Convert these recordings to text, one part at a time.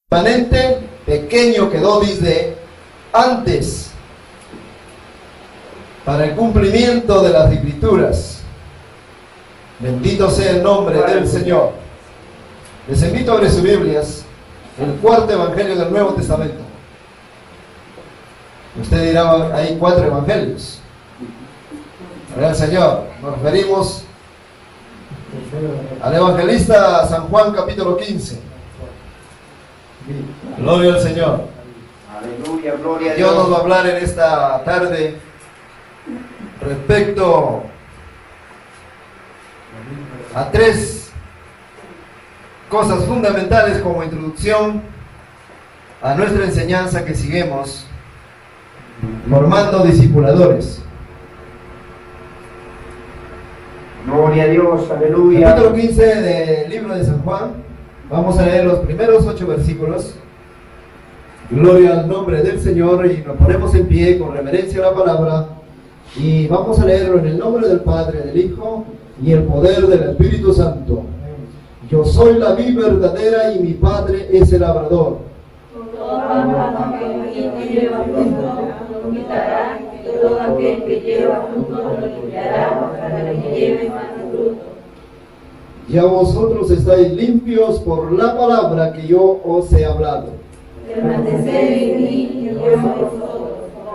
Permanente, pequeño quedó desde antes, para el cumplimiento de las Escrituras. Bendito sea el nombre del Señor. Les invito a abrir sus Biblias, el cuarto evangelio del Nuevo Testamento. Usted dirá, hay 4 evangelios. Gloria al Señor. Nos referimos al evangelista San Juan, capítulo 15. Gloria al Señor. Aleluya, gloria a Dios Dios. nos va a hablar en esta tarde respecto a 3 cosas fundamentales como introducción a nuestra enseñanza que seguimos formando discipuladores. Gloria a Dios, aleluya. Capítulo 15 del libro de San Juan. Vamos a leer los primeros 8 versículos. Gloria al nombre del Señor, y nos ponemos en pie con reverencia a la palabra y vamos a leerlo en el nombre del Padre, del Hijo y el poder del Espíritu Santo. Yo soy la vid verdadera y mi Padre es el labrador. Todo aquel que no lleva fruto lo quitará, y todo aquel que lleva fruto lo limpiará para que lleve más fruto. Ya vosotros estáis limpios por la palabra que yo os he hablado. Permaneced en mí y yo en vosotros.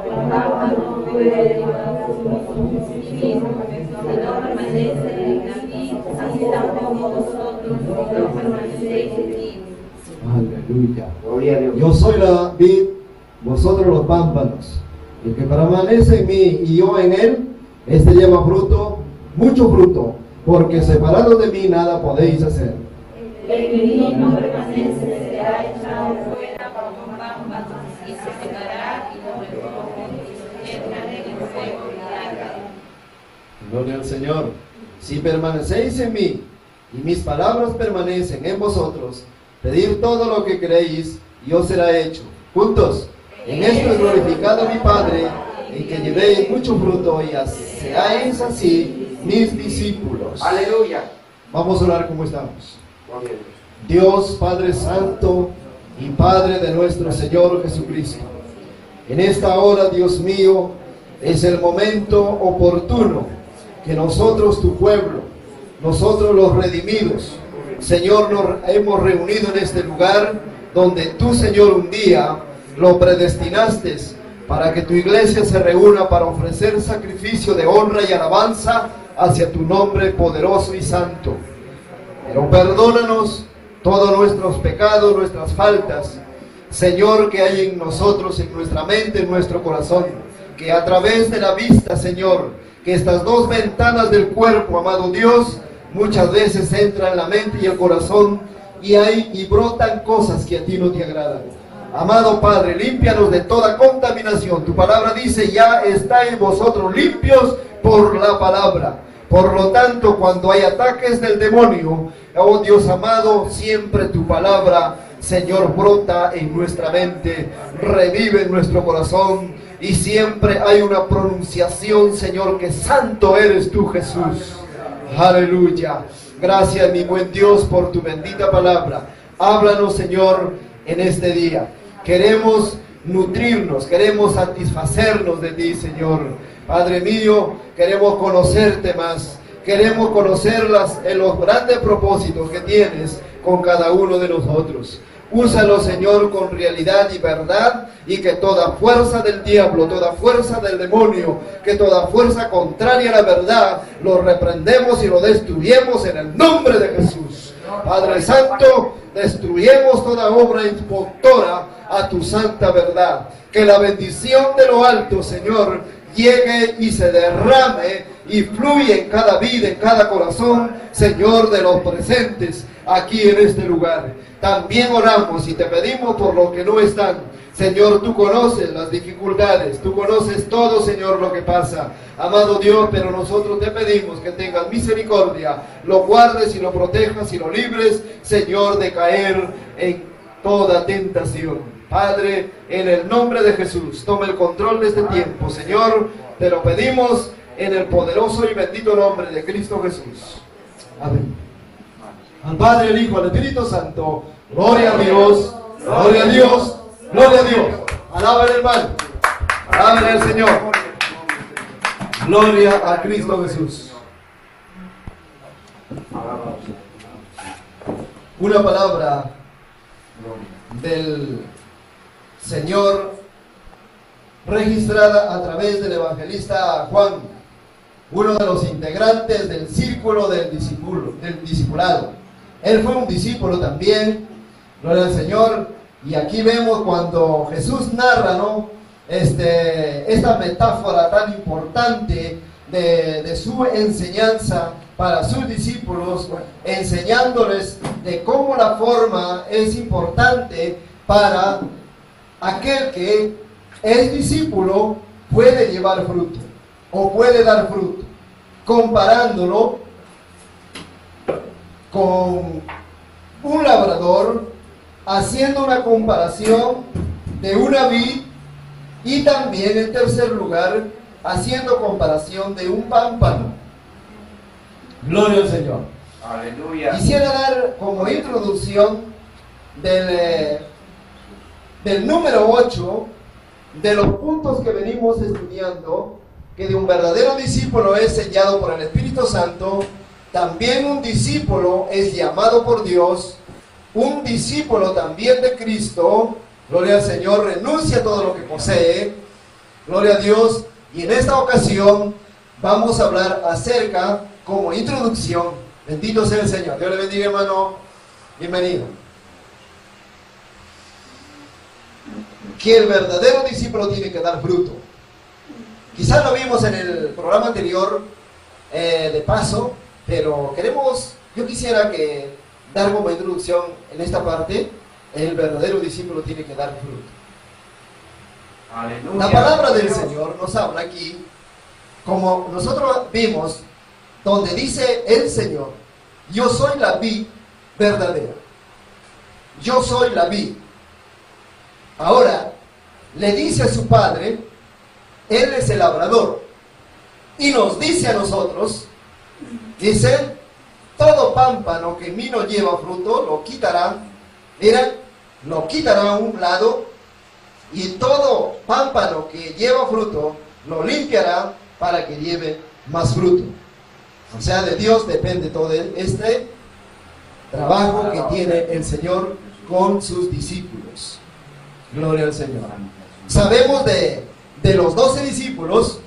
La pámpano no puede llevar fruto en sí mismo, si no permanece en mí, así tampoco vosotros, si no permanecéis en mí. Aleluya. Gloria a Dios. Yo soy la vid, vosotros los pámpanos. El que permanece en mí y yo en él, este lleva fruto, mucho fruto, porque separados de mí nada podéis hacer. El que no permanece será echado fuera como pámpano y se secará y lo recogen y entran en el fuego y arden. Gloria al Señor. Si permanecéis en mí y mis palabras permanecen en vosotros, pedid todo lo que queréis y os será hecho. Juntos, en esto es glorificado mi Padre, en que llevéis mucho fruto y seáis así mis discípulos. Aleluya. Vamos a orar como estamos. Gloria a Dios. Dios Padre Santo y Padre de nuestro Señor Jesucristo, en esta hora, Dios mío, es el momento oportuno que nosotros, tu pueblo, nosotros los redimidos, Señor, nos hemos reunido en este lugar donde tú, Señor, un día lo predestinaste para que tu iglesia se reúna para ofrecer sacrificio de honra y alabanza hacia tu nombre poderoso y santo. Pero perdónanos todos nuestros pecados, nuestras faltas, Señor, que hay en nosotros, en nuestra mente, en nuestro corazón, que a través de la vista, Señor, que estas 2 ventanas del cuerpo, amado Dios, muchas veces entran en la mente y el corazón y brotan cosas que a ti no te agradan. Amado Padre, límpianos de toda contaminación. Tu palabra dice, ya estáis vosotros limpios por la palabra. Por lo tanto, cuando hay ataques del demonio, oh Dios amado, siempre tu palabra, Señor, brota en nuestra mente, revive en nuestro corazón, y siempre hay una pronunciación, Señor, que santo eres tú, Jesús. Aleluya. Gracias, mi buen Dios, por tu bendita palabra. Háblanos, Señor, en este día. Queremos nutrirnos, queremos satisfacernos de ti, Señor. Padre mío, queremos conocerte más, queremos conocer los grandes propósitos que tienes con cada uno de nosotros. Úsalo, Señor, con realidad y verdad, y que toda fuerza del diablo, toda fuerza del demonio, que toda fuerza contraria a la verdad, lo reprendemos y lo destruyemos en el nombre de Jesús. Padre Santo, destruyemos toda obra impostora a tu santa verdad. Que la bendición de lo alto, Señor, llegue y se derrame y fluye en cada vida, en cada corazón, Señor, de los presentes aquí en este lugar. También oramos y te pedimos por los que no están. Señor, tú conoces las dificultades, tú conoces todo, Señor, lo que pasa. Amado Dios, pero nosotros te pedimos que tengas misericordia, lo guardes y lo protejas y lo libres, Señor, de caer en toda tentación. Padre, en el nombre de Jesús, toma el control de este tiempo, Señor, te lo pedimos en el poderoso y bendito nombre de Cristo Jesús. Amén. Al Padre, al Hijo, al Espíritu Santo, gloria a Dios, Gloria a Dios, gloria a Dios. Alaben hermano, alaben al Señor. Gloria a Cristo Jesús. Una palabra del Señor registrada a través del evangelista Juan, uno de los integrantes del círculo del discipulado. Él fue un discípulo también, gloria al Señor. Y aquí vemos cuando Jesús narra, ¿no?, esta metáfora tan importante de su enseñanza para sus discípulos, enseñándoles de cómo la forma es importante para aquel que es discípulo, puede llevar fruto o puede dar fruto, comparándolo con un labrador, haciendo una comparación de una vid, y también en tercer lugar haciendo comparación de un pámpano. Gloria al Señor. Aleluya. Quisiera dar como introducción del número 8 de los puntos que venimos estudiando, que de un verdadero discípulo es sellado por el Espíritu Santo. También un discípulo es llamado por Dios. Un discípulo también de Cristo, gloria al Señor, renuncia a todo lo que posee, gloria a Dios. Y en esta ocasión vamos a hablar acerca, como introducción, bendito sea el Señor. Dios le bendiga, hermano, bienvenido. Que el verdadero discípulo tiene que dar fruto. Quizás lo vimos en el programa anterior, de paso, pero yo quisiera que dar como introducción en esta parte, el verdadero discípulo tiene que dar fruto. Aleluya. La palabra del Señor nos habla aquí, como nosotros vimos, donde dice el Señor: yo soy la vid verdadera. Yo soy la vid. Ahora, le dice a su padre, él es el labrador, y nos dice a nosotros, dice: todo pámpano que en mí no lleva fruto, lo quitará. Miren, lo quitará a un lado, y todo pámpano que lleva fruto, lo limpiará para que lleve más fruto. O sea, de Dios depende todo este trabajo que tiene el Señor con sus discípulos. Gloria al Señor. Sabemos de los 12 discípulos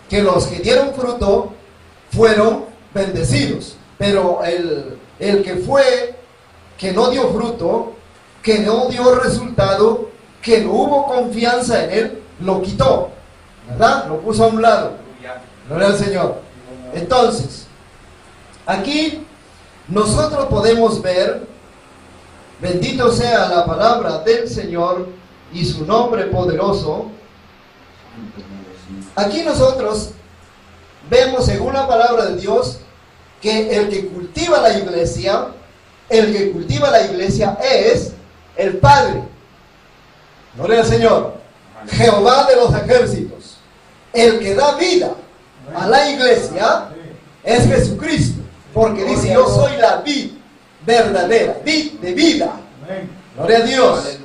que los que dieron fruto fueron bendecidos, pero el que no dio fruto, que no dio resultado, que no hubo confianza en él, lo quitó, ¿verdad? Lo puso a un lado. Gloria al Señor. Entonces, aquí nosotros podemos ver, bendito sea la palabra del Señor y su nombre poderoso. Aquí nosotros vemos, según la palabra de Dios, que el que cultiva la iglesia es el Padre. Gloria al Señor. Jehová de los ejércitos. El que da vida a la iglesia es Jesucristo, porque dice: yo soy la vid verdadera, vid de vida. Gloria a Dios,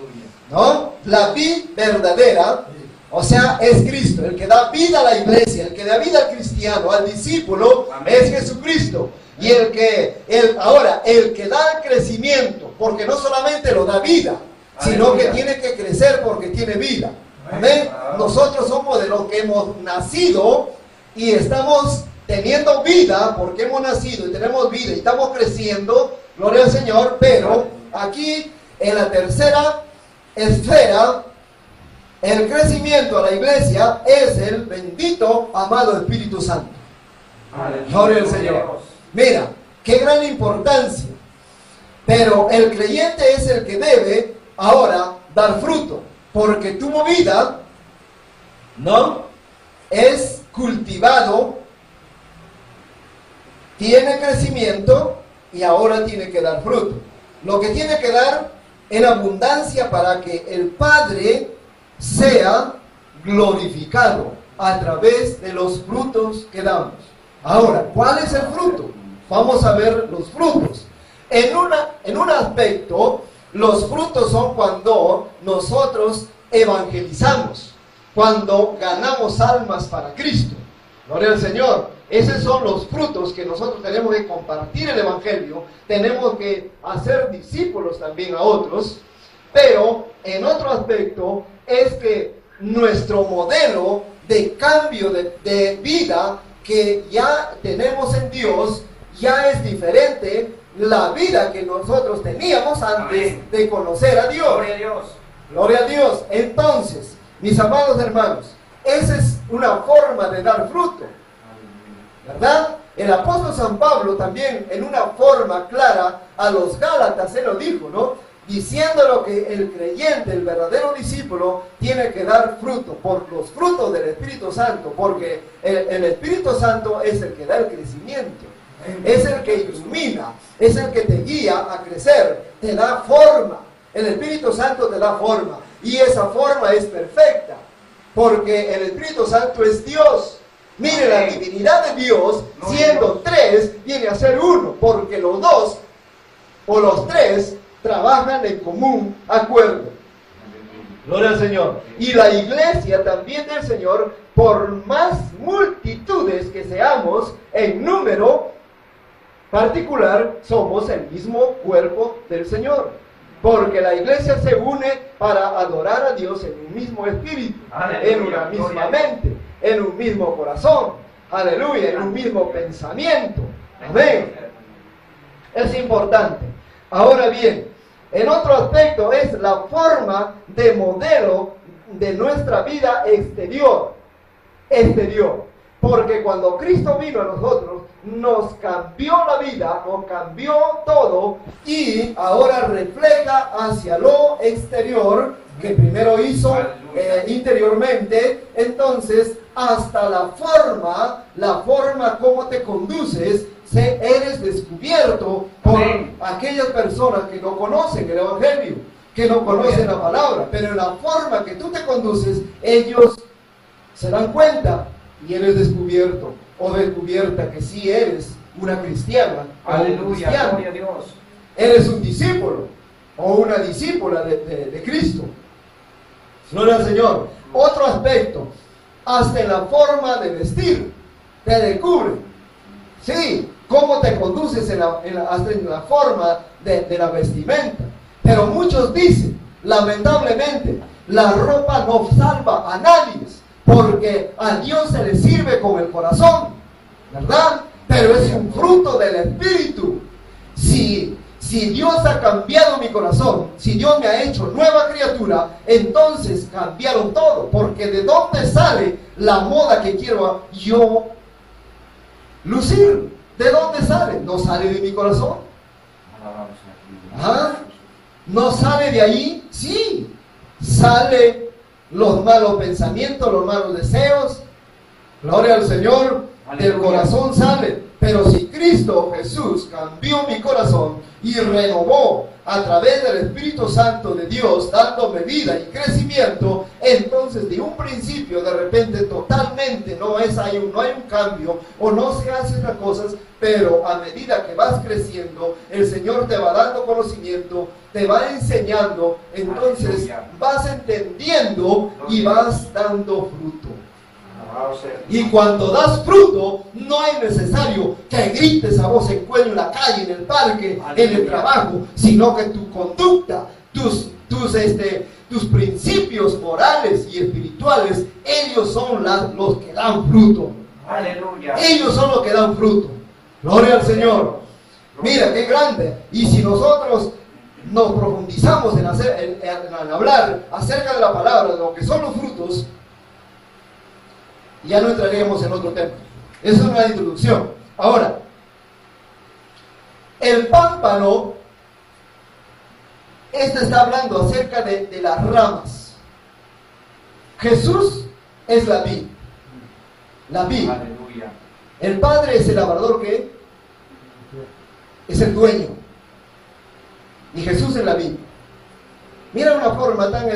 ¿no? La vid verdadera, o sea, es Cristo. El que da vida a la iglesia, el que da vida al cristiano, al discípulo, es Jesucristo. Y el que da el crecimiento, porque no solamente lo da vida, sino que tiene que crecer porque tiene vida. Amén. Nosotros somos de los que hemos nacido y estamos teniendo vida porque hemos nacido y tenemos vida y estamos creciendo, gloria al Señor. Pero aquí en la tercera esfera, el crecimiento a la iglesia es el bendito, amado Espíritu Santo. Gloria al Señor. Mira, qué gran importancia. Pero el creyente es el que debe ahora dar fruto, porque tu vida, ¿no?, es cultivado, tiene crecimiento y ahora tiene que dar fruto. Lo que tiene que dar en abundancia para que el Padre sea glorificado a través de los frutos que damos. Ahora, ¿cuál es el fruto? Vamos a ver los frutos. En un aspecto, Los frutos son cuando nosotros evangelizamos, cuando ganamos almas para Cristo. Gloria al Señor. Esos son los frutos que nosotros tenemos que compartir el Evangelio. Tenemos que hacer discípulos también a otros. Pero en otro aspecto es que nuestro modelo de cambio de vida que ya tenemos en Dios ya es diferente la vida que nosotros teníamos antes de conocer a Dios. Gloria a Dios. Gloria a Dios. Entonces, mis amados hermanos, esa es una forma de dar fruto, ¿verdad? El apóstol San Pablo también en una forma clara a los Gálatas se lo dijo, ¿no? Diciéndolo que el creyente, el verdadero discípulo, tiene que dar fruto por los frutos del Espíritu Santo, porque el Espíritu Santo es el que da el crecimiento, es el que ilumina, es el que te guía a crecer, te da forma. El Espíritu Santo te da forma y esa forma es perfecta, porque el Espíritu Santo es Dios. Mire, la divinidad de Dios, siendo tres, viene a ser uno, porque los dos o los tres trabajan en común acuerdo. Gloria al Señor. Y la iglesia también del Señor, por más multitudes que seamos en número particular, somos el mismo cuerpo del Señor. Porque la iglesia se une para adorar a Dios en un mismo espíritu, en una misma mente, en un mismo corazón, aleluya, en un mismo pensamiento. Amén. Es importante. Ahora bien, en otro aspecto es la forma de modelo de nuestra vida exterior. Porque cuando Cristo vino a nosotros, nos cambió la vida, nos cambió todo y ahora refleja hacia lo exterior que primero hizo interiormente. Entonces, hasta la forma como te conduces, eres descubierto por aquellas personas que no conocen el Evangelio, que no conocen la palabra, pero en la forma que tú te conduces, ellos se dan cuenta y eres descubierto o descubierta que sí eres una cristiana. Aleluya, gloria a Dios. Eres un discípulo o una discípula de Cristo. Gloria al Señor. Otro aspecto, hasta en la forma de vestir, te descubre. Sí, cómo te conduces hasta en la forma de la vestimenta. Pero muchos dicen, lamentablemente, la ropa no salva a nadie, porque a Dios se le sirve con el corazón, ¿verdad? Pero es un fruto del Espíritu. Si Dios ha cambiado mi corazón, si Dios me ha hecho nueva criatura, entonces cambiaron todo. Porque ¿de dónde sale la moda que quiero yo lucir? ¿De dónde sale? No sale de mi corazón. ¿Ah? ¿No sale de ahí? Sí. Sale los malos pensamientos, los malos deseos. Gloria al Señor. Del corazón sale. Pero si Cristo Jesús cambió mi corazón y renovó a través del Espíritu Santo de Dios, dándome vida y crecimiento, entonces de un principio de repente totalmente no hay un cambio o no se hacen las cosas, pero a medida que vas creciendo, el Señor te va dando conocimiento, te va enseñando, entonces vas entendiendo y vas dando fruto. Y cuando das fruto, no es necesario que grites a voz en cuello en la calle, en el parque, en el trabajo, sino que tu conducta, tus principios morales y espirituales, ellos son los que dan fruto. Aleluya. Ellos son los que dan fruto. Gloria al Señor. Mira qué grande. Y si nosotros nos profundizamos en hablar acerca de la palabra, de lo que son los frutos, ya no entraríamos en otro tema. Eso es una introducción. Ahora, el pámpano, está hablando acerca de las ramas. Jesús es la vid. La vid. Aleluya. El Padre es el labrador que es el dueño. Y Jesús es la vid. Mira una forma tan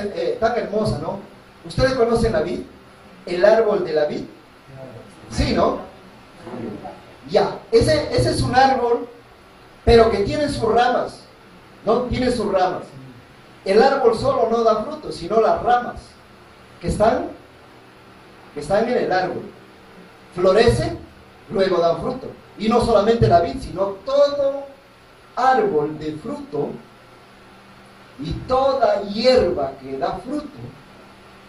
hermosa, ¿no? ¿Ustedes conocen la vid? El árbol de la vid. Sí, ¿no? Ya, ese es un árbol, pero que tiene sus ramas, ¿no? Tiene sus ramas. el árbol solo no da fruto, sino las ramas que están en el árbol. Florece, luego dan fruto. Y no solamente la vid, sino todo árbol de fruto y toda hierba que da fruto,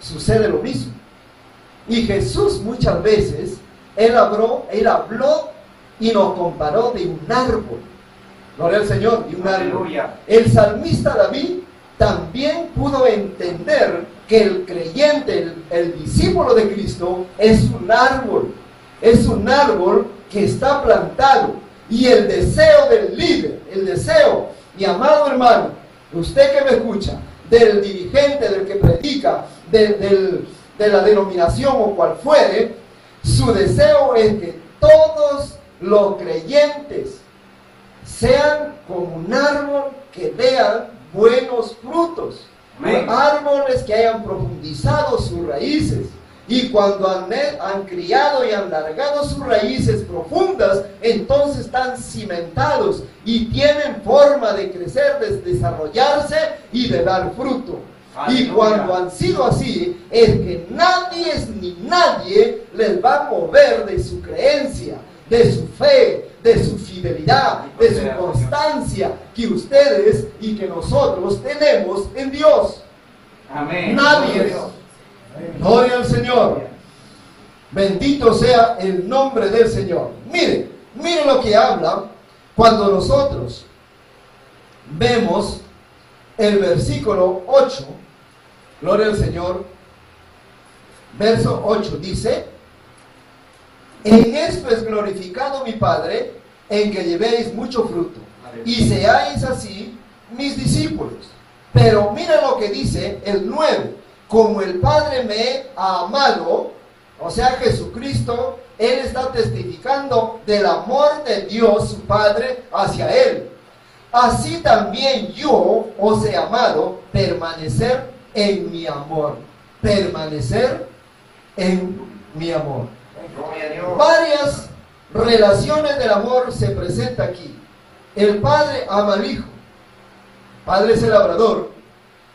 sucede lo mismo. Y Jesús muchas veces, Él habló y nos comparó de un árbol. Gloria al Señor, de un árbol. Aleluya. El salmista David también pudo entender que el creyente, el discípulo de Cristo, es un árbol que está plantado. Y el deseo del líder, el deseo, mi amado hermano, usted que me escucha, del dirigente, del que predica, de la denominación o cual fuere, su deseo es que todos los creyentes sean como un árbol que vean buenos frutos. Amén. Árboles que hayan profundizado sus raíces. Y cuando han criado y han largado sus raíces profundas, entonces están cimentados y tienen forma de crecer, de desarrollarse y de dar fruto. Aleluya. Y cuando han sido así, es que nadie les va a mover de su creencia, de su fe, de su fidelidad, de su constancia que ustedes y que nosotros tenemos en Dios. Amén. Nadie. Gloria al Señor. Bendito sea el nombre del Señor. Mire lo que habla cuando nosotros vemos el versículo 8. Gloria al Señor. Verso 8 dice: en esto es glorificado mi Padre, en que llevéis mucho fruto, y seáis así mis discípulos. Pero mira lo que dice el 9: como el Padre me ha amado, o sea, Jesucristo, Él está testificando del amor de Dios, su Padre, hacia Él. Así también yo os he amado, permanecer en mi amor. Permanecer en mi amor. Gloria a Dios. Varias relaciones del amor se presentan aquí. El Padre ama al Hijo. Padre es el labrador,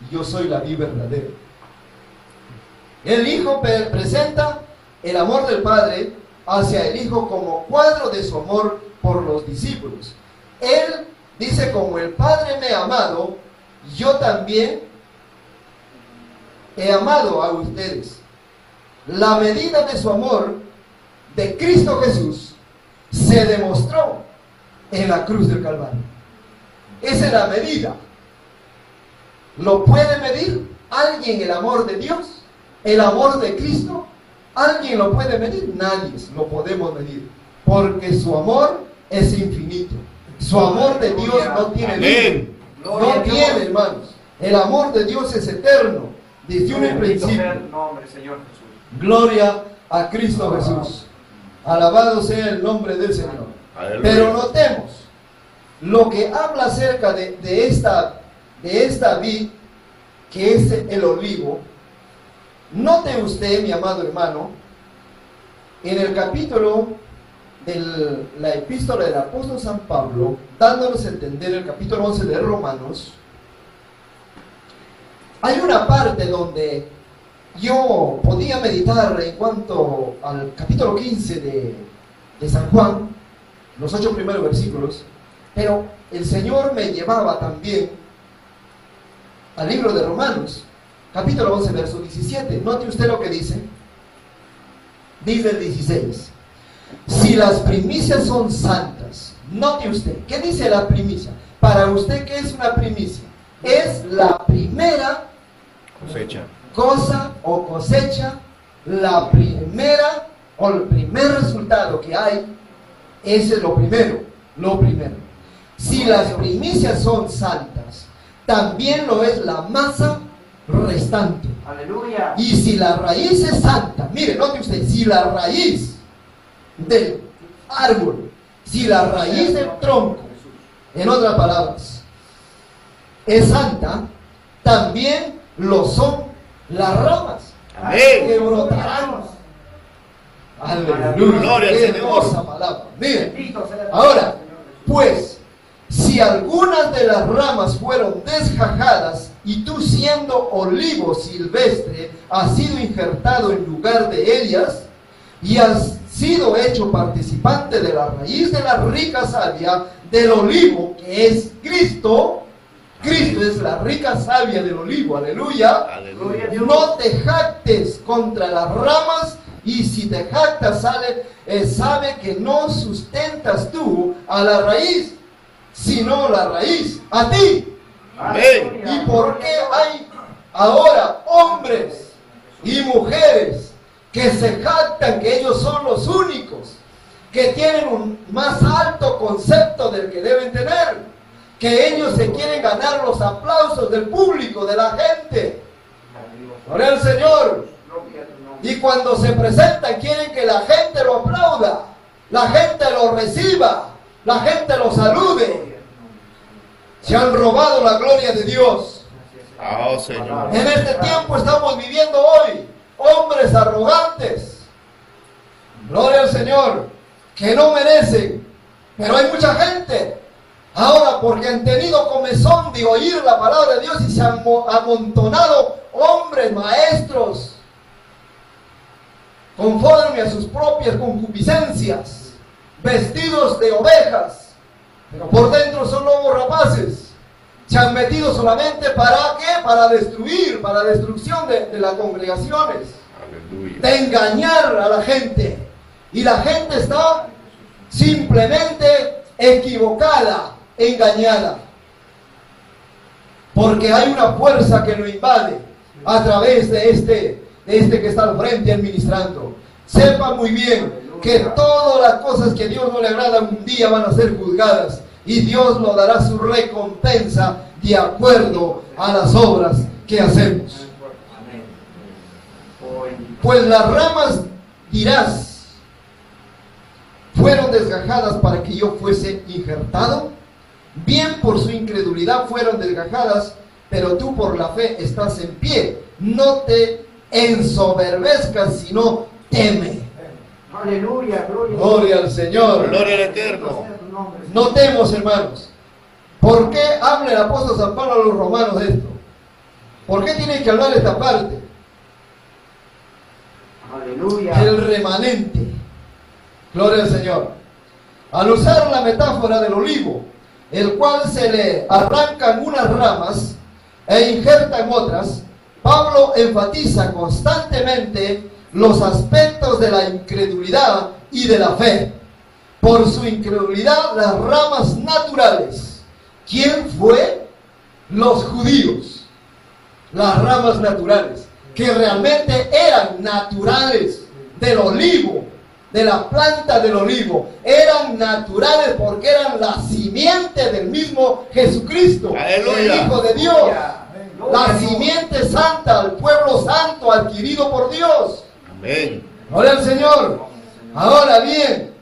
y yo soy la vid verdadera. El Hijo presenta el amor del Padre hacia el Hijo como cuadro de su amor por los discípulos. Él dice: como el Padre me ha amado, yo también he amado a ustedes. La medida de su amor de Cristo Jesús se demostró en la cruz del Calvario. Esa es la medida. ¿Lo puede medir alguien el amor de Dios? ¿El amor de Cristo? ¿Alguien lo puede medir? Nadie lo podemos medir, porque su amor es infinito. Su amor de Dios no tiene límite. No tiene, hermanos. El amor de Dios es eterno, desde un Bendito sea principio. el nombre, Señor Jesús. Gloria a Cristo Jesús. Alabado sea el nombre del Señor. Aleluya. Pero notemos lo que habla acerca de esta vid, que es el olivo. Note usted, mi amado hermano, en el capítulo de la epístola del apóstol San Pablo, dándonos a entender el capítulo 11 de Romanos, hay una parte donde yo podía meditar en cuanto al capítulo 15 de San Juan, los 8 primeros versículos, pero el Señor me llevaba también al libro de Romanos, capítulo 11, verso 17. Note usted lo que dice. Dice el 16: si las primicias son santas. Note usted, ¿qué dice la primicia? Para usted, ¿qué es una primicia? Es la primera Cosecha. cosa o cosecha, la primera o el primer resultado que hay. Ese es lo primero. Si las primicias son santas, también lo es la masa restante. Aleluya. Y si la raíz es santa, mire, note usted, si la raíz del árbol, si la raíz del tronco, en otras palabras, es santa, también lo son las ramas Amén. que brotarán. Aleluya. Gloria al Qué Señor. hermosa palabra. Mire, Bendito sea el ahora, Señor Jesús. pues, si algunas de las ramas fueron desjajadas y tú siendo olivo silvestre has sido injertado en lugar de ellas y has sido hecho participante de la raíz de la rica savia del olivo que es Cristo. Cristo es la rica savia del olivo, aleluya. Aleluya. No te jactes contra las ramas, y si te jactas, sabe que no sustentas tú a la raíz, sino la raíz a ti. Amén. ¿Y por qué hay ahora hombres y mujeres que se jactan que ellos son los únicos, que tienen un más alto concepto del que deben tener, que ellos se quieren ganar los aplausos del público, de la gente? Gloria al Señor. Y cuando se presentan quieren que la gente lo aplauda, la gente lo reciba, la gente lo salude. Se han robado la gloria de Dios. Oh, Señor. En este tiempo estamos viviendo hoy hombres arrogantes, gloria al Señor, que no merecen, pero hay mucha gente ahora porque han tenido comezón de oír la palabra de Dios y se han amontonado hombres, maestros, conforme a sus propias concupiscencias, vestidos de ovejas, pero por dentro son lobos rapaces. Se han metido solamente para ¿qué? Para destruir, para destrucción de las congregaciones, Aleluya. de engañar a la gente. Y la gente está simplemente equivocada, engañada, porque hay una fuerza que lo invade a través de este que está al frente administrando. Sepa muy bien que todas las cosas que a Dios no le agradan un día van a ser juzgadas, y Dios nos dará su recompensa de acuerdo a las obras que hacemos. Pues las ramas, dirás, fueron desgajadas para que yo fuese injertado. Bien, por su incredulidad fueron desgajadas, pero tú por la fe estás en pie. No te ensoberbezcas, sino teme. Aleluya, Gloria al Señor. Gloria al Eterno. Notemos, hermanos, ¿por qué habla el apóstol San Pablo a los romanos de esto? ¿Por qué tiene que hablar esta parte? Aleluya. El remanente. Gloria al Señor. Al usar la metáfora del olivo, el cual se le arrancan unas ramas e injertan otras, Pablo enfatiza constantemente los aspectos de la incredulidad y de la fe. Por su incredulidad, las ramas naturales. ¿Quién fue? Los judíos. Las ramas naturales, que realmente eran naturales del olivo, de la planta del olivo. Eran naturales porque eran la simiente del mismo Jesucristo, Aleluya. el Hijo de Dios. La simiente santa, el pueblo santo adquirido por Dios. Amén. Gloria al Señor. Ahora bien,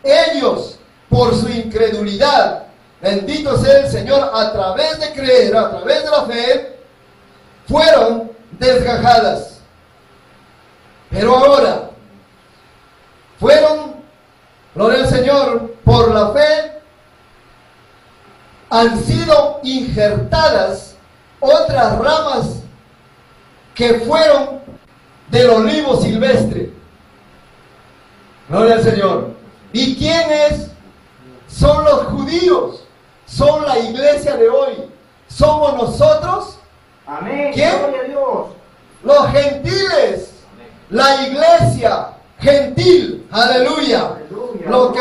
ellos, por su incredulidad, bendito sea el Señor, a través de creer, a través de la fe, fueron desgajadas. Pero ahora, fueron, gloria al Señor, por la fe, han sido injertadas otras ramas que fueron del olivo silvestre. Gloria al Señor. ¿Y quiénes son los judíos? Son la iglesia de hoy. ¿Somos nosotros? Amén. ¿Quién? Gloria a Dios. Los gentiles. La iglesia gentil. Aleluya. Los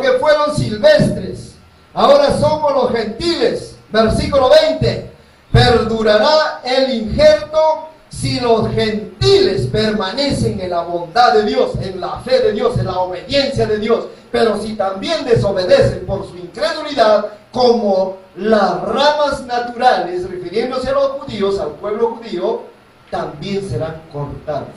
que fueron silvestres. Ahora somos los gentiles. Versículo 20. Perdurará el injerto si los gentiles permanecen en la bondad de Dios, en la fe de Dios, en la obediencia de Dios. Pero si también desobedecen por su incredulidad, como las ramas naturales, refiriéndose a los judíos, al pueblo judío, también serán cortados.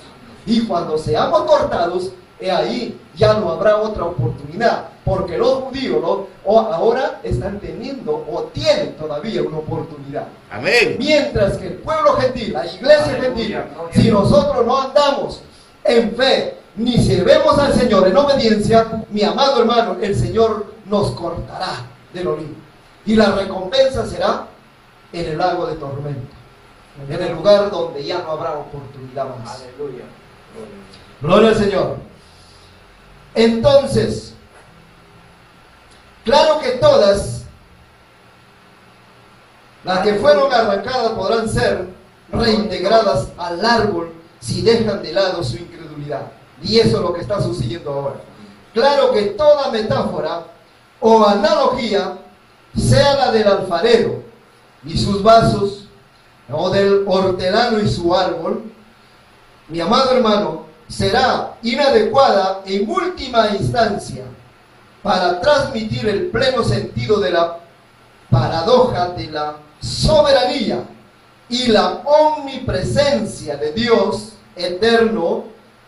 Y cuando seamos cortados, ahí ya no habrá otra oportunidad, porque los judíos ahora están teniendo o tienen todavía una oportunidad. Amén. Mientras que el pueblo gentil, la iglesia gentil, si nosotros no andamos en fe, ni servemos al Señor en obediencia, mi amado hermano, el Señor nos cortará. del olivo. Y la recompensa será en el lago de tormento, en el lugar donde ya no habrá oportunidad más. Aleluya. Gloria al Señor. Entonces, claro que todas las que fueron arrancadas podrán ser reintegradas al árbol si dejan de lado su incredulidad. Y eso es lo que está sucediendo ahora. Claro que toda metáfora o analogía, sea la del alfarero y sus vasos, o del hortelano y su árbol, mi amado hermano, será inadecuada en última instancia para transmitir el pleno sentido de la paradoja de la soberanía y la omnipresencia de Dios eterno,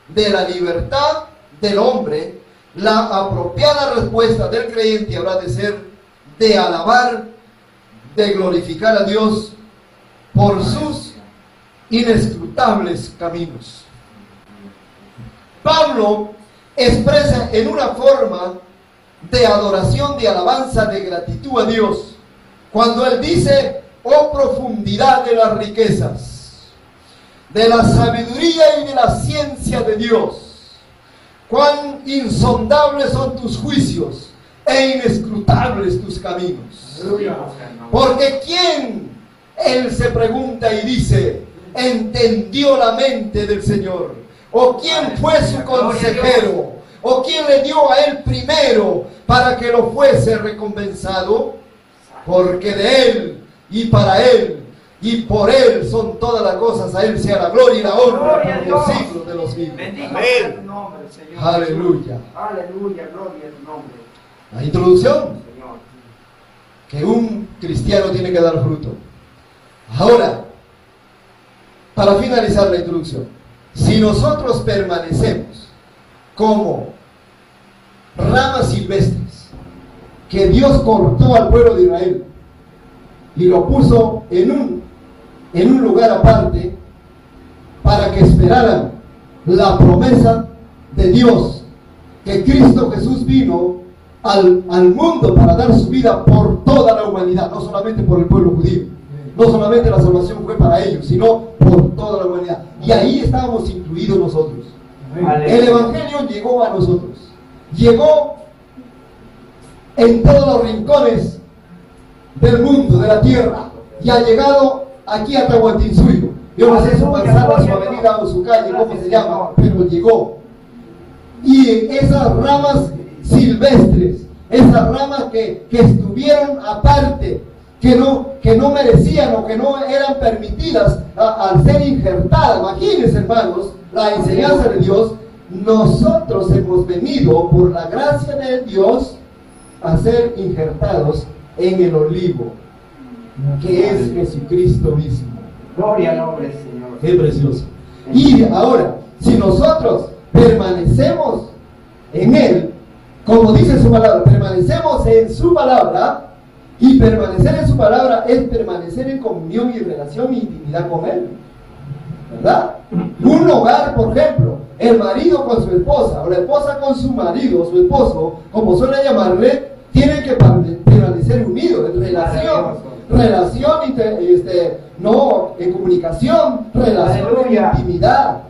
de la libertad del hombre. La apropiada respuesta del creyente habrá de ser de alabar, de glorificar a Dios por sus inescrutables caminos. Pablo expresa en una forma de adoración, de alabanza, de gratitud a Dios, cuando él dice: oh profundidad de las riquezas, de la sabiduría y de la ciencia de Dios, cuán insondables son tus juicios e inescrutables tus caminos. Porque ¿quién, él se pregunta y dice, entendió la mente del Señor? ¿O quién fue su consejero? ¿O quién le dio a él primero para que lo fuese recompensado? Porque de él y para él y por él son todas las cosas. A él sea la gloria y la honra por los siglos de los siglos. Bendito sea tu nombre, Señor. Aleluya. Aleluya, gloria a tu nombre, La introducción, Señor. que un cristiano tiene que dar fruto. Ahora, para finalizar la introducción, si nosotros permanecemos como ramas silvestres que Dios cortó al pueblo de Israel y lo puso en un lugar aparte para que esperaran la promesa de Dios, que Cristo Jesús vino al mundo para dar su vida por toda la humanidad, no solamente por el pueblo judío. No solamente la salvación fue para ellos, sino por toda la humanidad. Y ahí estábamos incluidos nosotros. El Evangelio llegó a nosotros. Llegó en todos los rincones del mundo, de la tierra. Y ha llegado aquí a Tahuantinsuyo. Yo no sé su manzana, su avenida o su calle, cómo se llama, pero llegó. Y esas ramas silvestres, esas ramas que estuvieron aparte, que no merecían o que no eran permitidas al ser injertadas. Imagínense, hermanos, la enseñanza de Dios. Nosotros hemos venido por la gracia de Dios a ser injertados en el olivo, que es Jesucristo mismo. Gloria al nombre, Señor. Qué precioso. Y ahora, si nosotros permanecemos en Él, como dice su palabra, permanecemos en su palabra. Y permanecer en su palabra es permanecer en comunión y relación e intimidad con Él, ¿verdad? Un hogar, por ejemplo, el marido con su esposa, o la esposa con su marido, su esposo, como suele llamarle, tienen que permanecer unidos en relación, no en comunicación, relación en intimidad,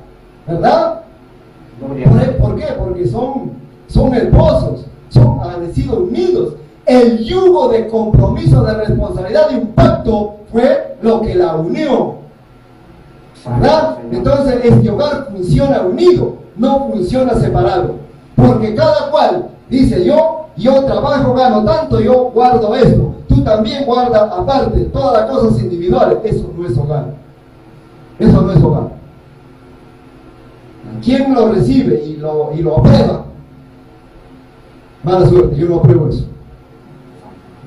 ¿verdad? ¿Por qué? Porque son esposos, han sido unidos. El yugo de compromiso, de responsabilidad, de un pacto fue lo que la unió, ¿verdad? Entonces este hogar funciona unido, no funciona separado, porque cada cual dice: yo trabajo, gano tanto, yo guardo esto, tú también guarda aparte, todas las cosas individuales. Eso no es hogar, eso no es hogar. ¿Quién lo recibe y lo aprueba? Mala suerte, yo no apruebo eso.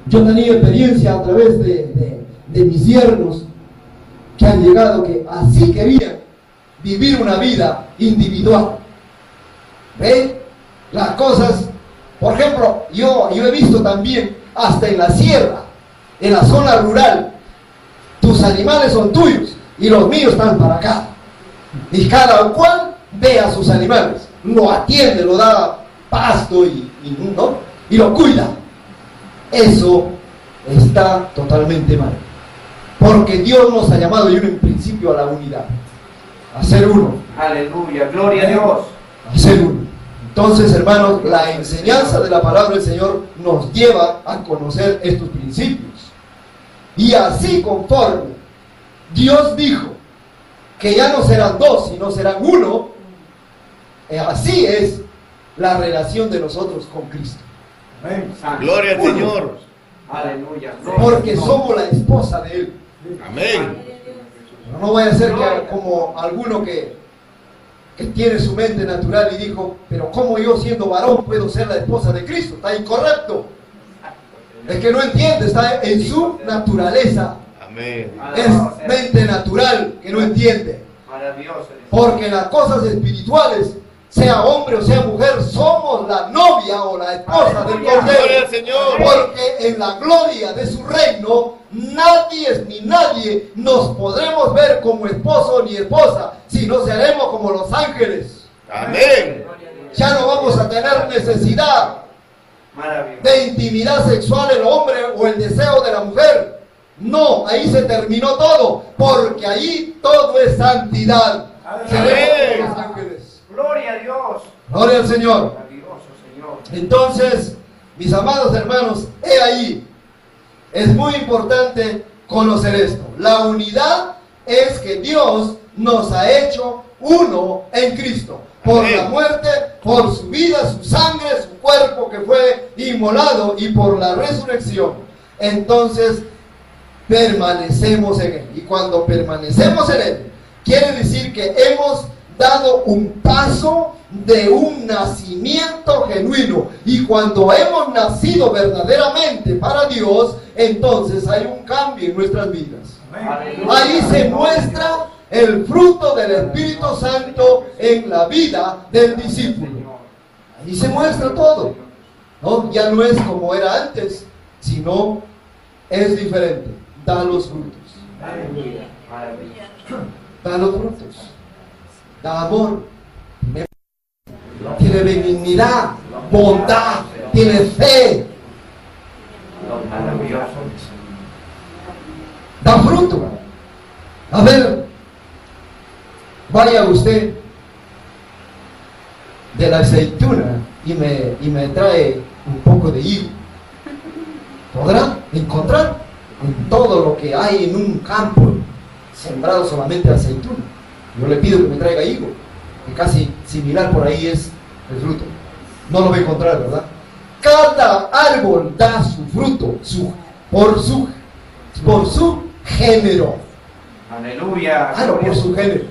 Yo tenía experiencia a través de mis yernos que han llegado, que así querían vivir una vida individual. ¿Ve? Las cosas, por ejemplo, yo he visto también hasta en la sierra, en la zona rural, tus animales son tuyos y los míos están para acá. Y cada cual ve a sus animales, lo atiende, lo da pasto y lo cuida. Eso está totalmente mal. Porque Dios nos ha llamado y en principio a la unidad, a ser uno. Aleluya, gloria a Dios. A ser uno. Entonces, hermanos, la enseñanza de la palabra del Señor nos lleva a conocer estos principios. Y así conforme Dios dijo que ya no serán dos, sino serán uno, así es la relación de nosotros con Cristo. Gloria al Señor. Aleluya. Porque somos la esposa de Él. Amén. Pero no vaya a ser que como alguno que tiene su mente natural y dijo, pero ¿cómo yo siendo varón puedo ser la esposa de Cristo? Está incorrecto. Es que no entiende, está en su naturaleza. Amén. Es mente natural que no entiende. Maravilloso. Porque las cosas espirituales, sea hombre o sea mujer, somos la novia o la esposa del Gloria al Cordero. Señor. Porque en la gloria de su reino, nadie ni nadie nos podremos ver como esposo ni esposa, sino seremos como los ángeles. Amén. Ya no vamos a tener necesidad de intimidad sexual el hombre o el deseo de la mujer. No, ahí se terminó todo, porque ahí todo es santidad. Seremos como los ángeles. Gloria a Dios. Gloria al Señor. Maravilloso, Señor. Entonces, mis amados hermanos, he ahí. Es muy importante conocer esto. La unidad es que Dios nos ha hecho uno en Cristo. Por Amén. la muerte, por su vida, su sangre, su cuerpo que fue inmolado y por la resurrección. Entonces, permanecemos en Él. Y cuando permanecemos en Él, quiere decir que hemos dado un paso de un nacimiento genuino. Y cuando hemos nacido verdaderamente para Dios, entonces hay un cambio en nuestras vidas. Aleluya. Ahí se muestra el fruto del Espíritu Santo en la vida del discípulo. Ahí se muestra todo, ¿no? Ya no es como era antes, sino es diferente. Da los frutos. Aleluya. Maravilloso. Da los frutos. Da amor. Tiene benignidad, bondad, tiene fe. Maravilloso. Da fruto. A ver, vaya usted de la aceituna y me trae un poco de higo. ¿Podrá encontrar en todo lo que hay en un campo sembrado solamente de aceituna? Yo le pido que me traiga higo, que casi similar por ahí es el fruto. No lo va a encontrar, ¿verdad? Cada árbol da su fruto por su género. Aleluya. Claro, por su género.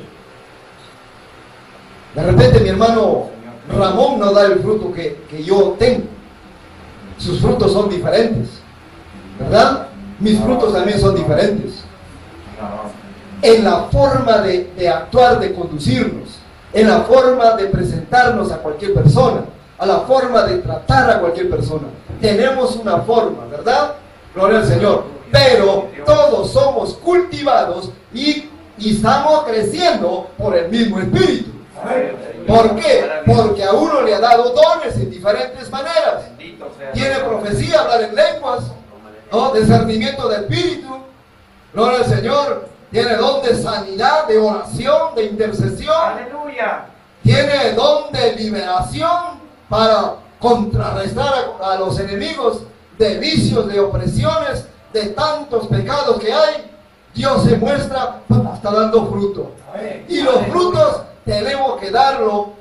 De repente mi hermano Ramón no da el fruto que yo tengo. Sus frutos son diferentes, ¿verdad? Mis frutos también son diferentes. En la forma de actuar, de conducirnos, en la forma de presentarnos a cualquier persona, a la forma de tratar a cualquier persona. Tenemos una forma, ¿verdad? Gloria al Señor. Pero todos somos cultivados y estamos creciendo por el mismo Espíritu. ¿Por qué? Porque a uno le ha dado dones en diferentes maneras. Tiene profecía, hablar en lenguas, ¿no? Discernimiento de espíritu. Gloria al Señor. Tiene don de sanidad, de oración, de intercesión. Aleluya. Tiene don de liberación para contrarrestar a los enemigos de vicios, de opresiones, de tantos pecados que hay. Dios se muestra, está dando fruto. Y los frutos tenemos que darlo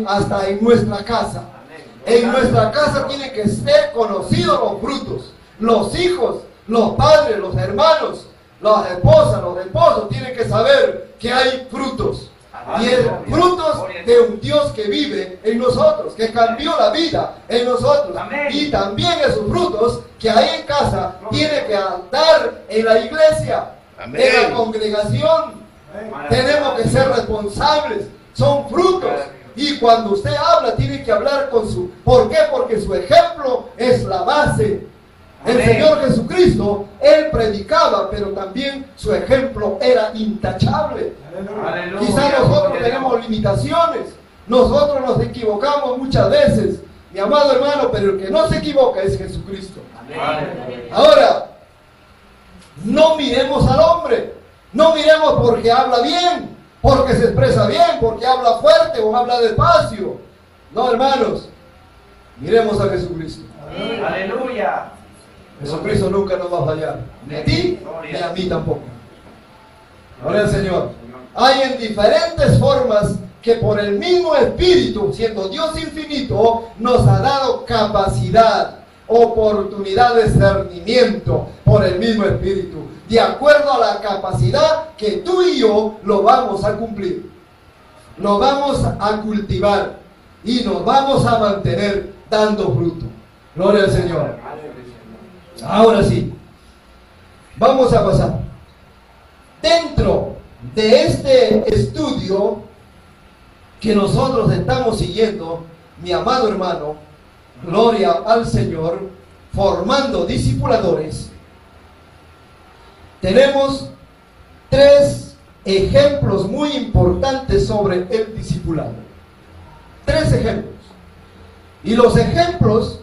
hasta en nuestra casa. En nuestra casa tienen que ser conocidos los frutos. Los hijos, los padres, los hermanos, las esposas, los esposos tienen que saber que hay frutos. Y es frutos de un Dios que vive en nosotros, que cambió la vida en nosotros. Y también esos frutos que hay en casa tiene que dar en la iglesia, en la congregación. Tenemos que ser responsables. Son frutos. Y cuando usted habla, tiene que hablar con su... ¿Por qué? Porque su ejemplo es la base. El Señor Jesucristo, Él predicaba, pero también su ejemplo era intachable. Aleluya. Quizás nosotros tenemos limitaciones. Nosotros nos equivocamos muchas veces, mi amado hermano, pero el que no se equivoca es Jesucristo. Amén. Ahora, no miremos al hombre, no miremos porque habla bien, porque se expresa bien, porque habla fuerte o habla despacio. No, hermanos, miremos a Jesucristo. Aleluya. Jesucristo nunca nos va a fallar, ni a ti ni a mí tampoco. Gloria al Señor. Hay en diferentes formas que por el mismo Espíritu, siendo Dios infinito, nos ha dado capacidad, oportunidad de discernimiento por el mismo Espíritu, de acuerdo a la capacidad que tú y yo lo vamos a cumplir, lo vamos a cultivar y nos vamos a mantener dando fruto. Gloria al Señor. Ahora sí, vamos a pasar. Dentro de este estudio que nosotros estamos siguiendo, mi amado hermano, gloria al Señor, formando discipuladores, tenemos 3 ejemplos muy importantes sobre el discipulado. 3 ejemplos. Y los ejemplos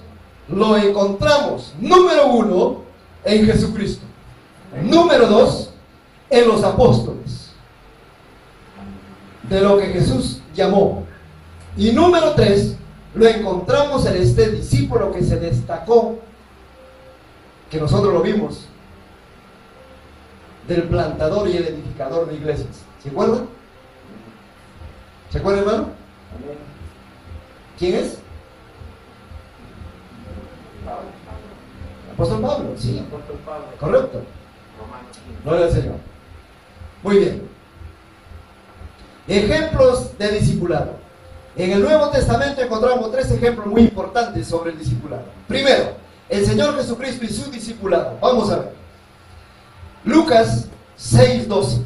lo encontramos, número 1, en Jesucristo. Número 2, en los apóstoles, de lo que Jesús llamó. Y número 3, lo encontramos en este discípulo que se destacó, que nosotros lo vimos, del plantador y el edificador de iglesias. ¿Se acuerdan? ¿Se acuerdan, hermano? ¿Quién es? Apóstol Pablo, sí. Correcto. Gloria al Señor. Muy bien. Ejemplos de discipulado. En el Nuevo Testamento encontramos 3 ejemplos muy importantes sobre el discipulado. Primero, el Señor Jesucristo y su discipulado. Vamos a ver. Lucas 6:12.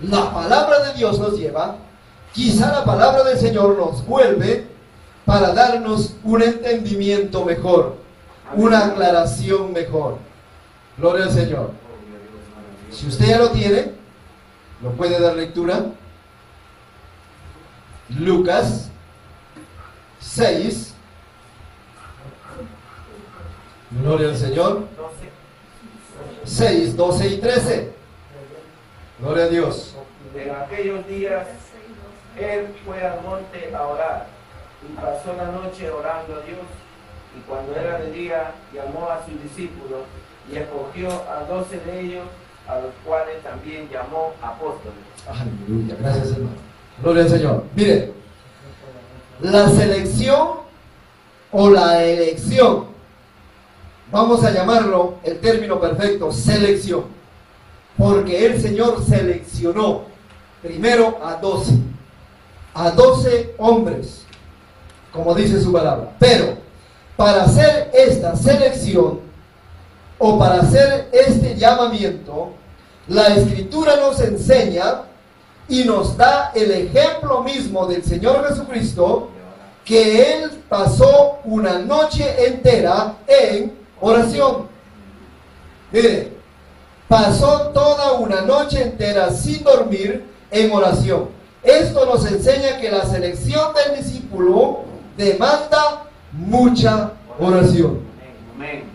La palabra de Dios nos lleva, quizá la palabra del Señor nos vuelve para darnos un entendimiento mejor, una aclaración mejor. Gloria al Señor. Si usted ya lo tiene, ¿lo puede dar lectura? Lucas 6. Gloria al Señor. 6, 12 y 13. Gloria a Dios. En aquellos días, él fue al monte a orar y pasó la noche orando a Dios. Y cuando era de día, llamó a sus discípulos y escogió a 12 de ellos, a los cuales también llamó apóstoles. Aleluya, gracias, hermano. Gloria al Señor. Mire, la selección o la elección, vamos a llamarlo el término perfecto, selección, porque el Señor seleccionó primero a 12 hombres, como dice su palabra. Pero para hacer esta selección o para hacer este llamamiento, la Escritura nos enseña y nos da el ejemplo mismo del Señor Jesucristo, que Él pasó una noche entera en oración. Mire, pasó toda una noche entera sin dormir en oración. Esto nos enseña que la selección del discípulo demanda mucha oración.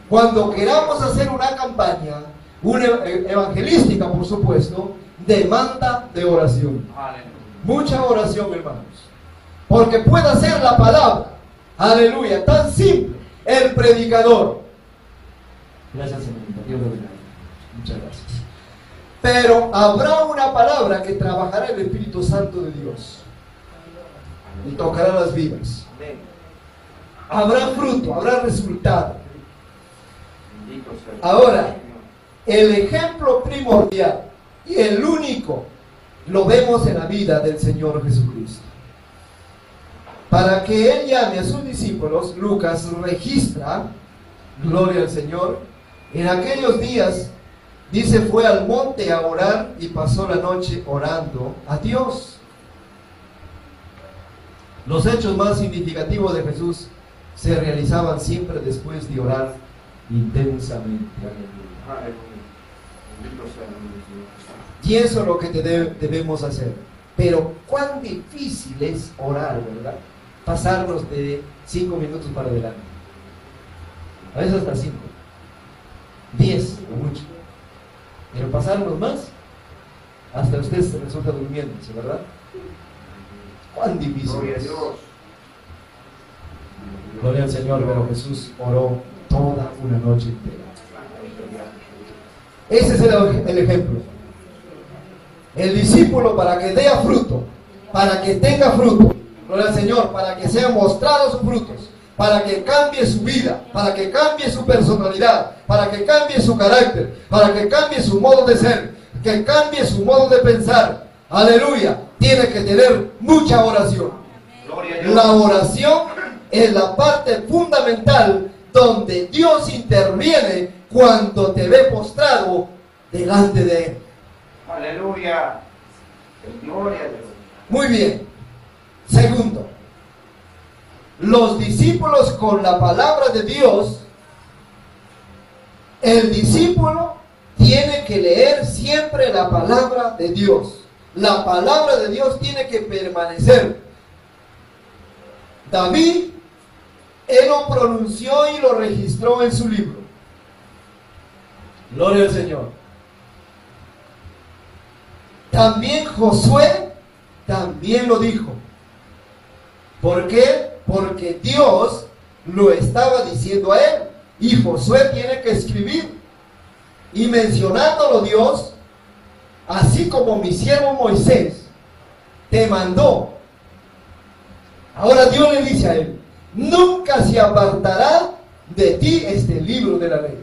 Cuando queramos hacer una campaña, una evangelística, por supuesto, demanda de oración. Mucha oración, hermanos. Porque puede ser la palabra, aleluya, tan simple, el predicador. Gracias, señorita. Dios lo bendiga. Muchas gracias. Pero habrá una palabra que trabajará el Espíritu Santo de Dios y tocará las vidas. Habrá fruto, habrá resultado. Ahora, el ejemplo primordial y el único lo vemos en la vida del Señor Jesucristo. Para que Él llame a sus discípulos, Lucas registra, gloria al Señor, en aquellos días, dice, fue al monte a orar y pasó la noche orando a Dios. Los hechos más significativos de Jesús se realizaban siempre después de orar intensamente. Y eso es lo que debemos hacer. Pero cuán difícil es orar, ¿verdad? Pasarnos de 5 minutos para adelante. A veces hasta 5, 10 o mucho. Pero pasarnos más, hasta usted se resulta durmiendo, ¿verdad? Cuán difícil Gloria a es. Dios. Gloria al Señor, pero Jesús oró toda una noche entera. Ese es el ejemplo. El discípulo, para que dé fruto, para que tenga fruto, gloria al Señor, para que sean mostrados sus frutos, para que cambie su vida, para que cambie su personalidad, para que cambie su carácter, para que cambie su modo de ser, que cambie su modo de pensar. Aleluya. Tiene que tener mucha oración. Gloria a Dios. La oración es la parte fundamental donde Dios interviene cuando te ve postrado delante de Él. Aleluya. Gloria a Dios. Muy bien. Segundo, los discípulos con la palabra de Dios, el discípulo tiene que leer siempre la palabra de Dios. La palabra de Dios tiene que permanecer. David, él lo pronunció y lo registró en su libro. Gloria al Señor. También Josué también lo dijo. ¿Por qué? Porque Dios lo estaba diciendo a él. Y Josué tiene que escribir. Y mencionándolo Dios, así como mi siervo Moisés te mandó. Ahora Dios le dice a él: nunca se apartará de ti este libro de la ley,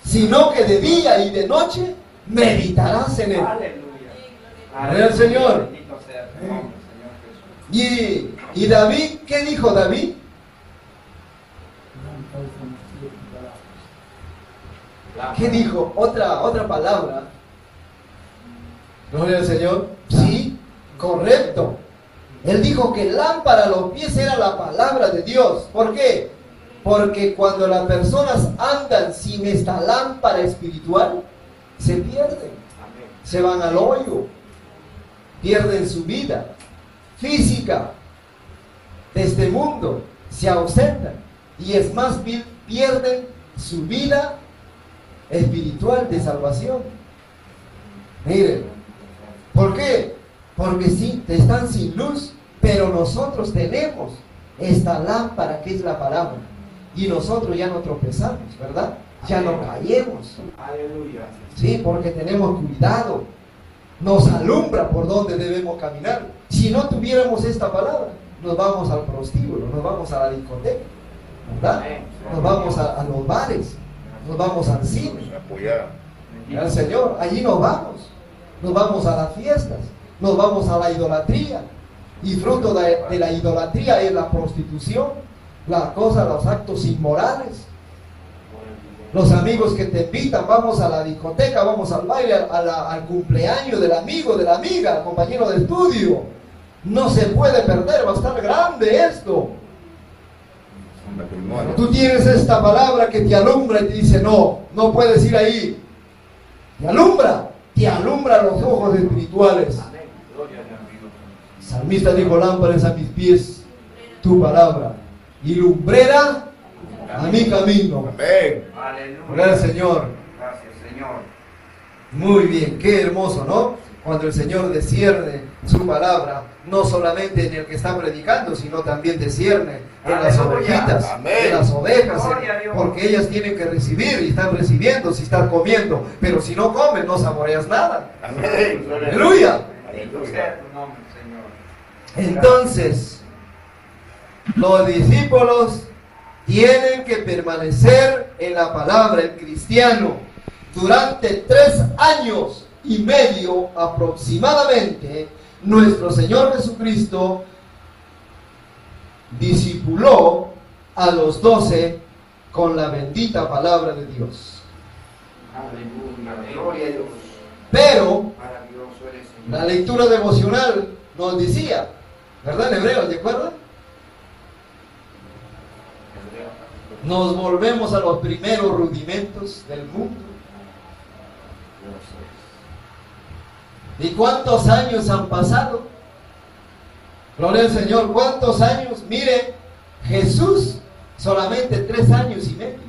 sino que de día y de noche meditarás en él. Aleluya. Gloria al Señor. Bendito sea tu nombre, Señor Jesús. Y David, ¿qué dijo David? ¿Qué dijo? Otra palabra. Gloria al Señor. Sí, correcto. Él dijo que lámpara a los pies era la palabra de Dios. ¿Por qué? Porque cuando las personas andan sin esta lámpara espiritual, se pierden. Amén. Se van al hoyo. Pierden su vida física de este mundo. Se ausentan. Y es más, pierden su vida espiritual de salvación. Miren, ¿por qué? Porque sí, están sin luz, pero nosotros tenemos esta lámpara que es la palabra, y nosotros ya no tropezamos, ¿verdad? Ya no caemos, Aleluya. sí, porque tenemos cuidado, nos alumbra por donde debemos caminar. Si no tuviéramos esta palabra, nos vamos al prostíbulo, nos vamos a la discoteca, ¿verdad? Nos vamos a los bares, nos vamos al cine. Apoyar. Al Señor, allí nos vamos a las fiestas, nos vamos a la idolatría, y fruto de la idolatría es la prostitución, los actos inmorales. Los amigos que te invitan, vamos a la discoteca, vamos al baile, al cumpleaños del amigo, de la amiga, compañero de estudio. No se puede perder, va a estar grande esto. Matrimonio. Tú tienes esta palabra que te alumbra y te dice: no puedes ir ahí. Te alumbra los ojos espirituales. Amén. Gloria a Dios. El salmista dijo: lámpara es a mis pies tu palabra y lumbrera a mi camino. Amén. Aleluya. Gloria al Señor. Gracias, Señor. Muy bien, qué hermoso, ¿no? Cuando el Señor descierne su palabra, no solamente en el que está predicando, sino también descierne en las Aleluya. ovejitas, Amén. en las ovejas, Gloria a Dios. porque ellas tienen que recibir y están recibiendo si están comiendo, pero si no comen no saboreas nada. Amén. Gloria a Dios. Aleluya. Bendito sea tu nombre, Señor. Entonces, los discípulos tienen que permanecer en la palabra, el cristiano, durante 3 años y medio aproximadamente. Nuestro Señor Jesucristo discipuló a los 12 con la bendita palabra de Dios. Aleluya. Gloria a Dios. Pero Maravilloso eres, Señor. la lectura devocional nos decía, ¿verdad? En Hebreos, ¿de acuerdo? Nos volvemos a los primeros rudimentos del mundo. ¿Y cuántos años han pasado? Gloria al Señor, ¿cuántos años? Mire, Jesús solamente 3 años y medio.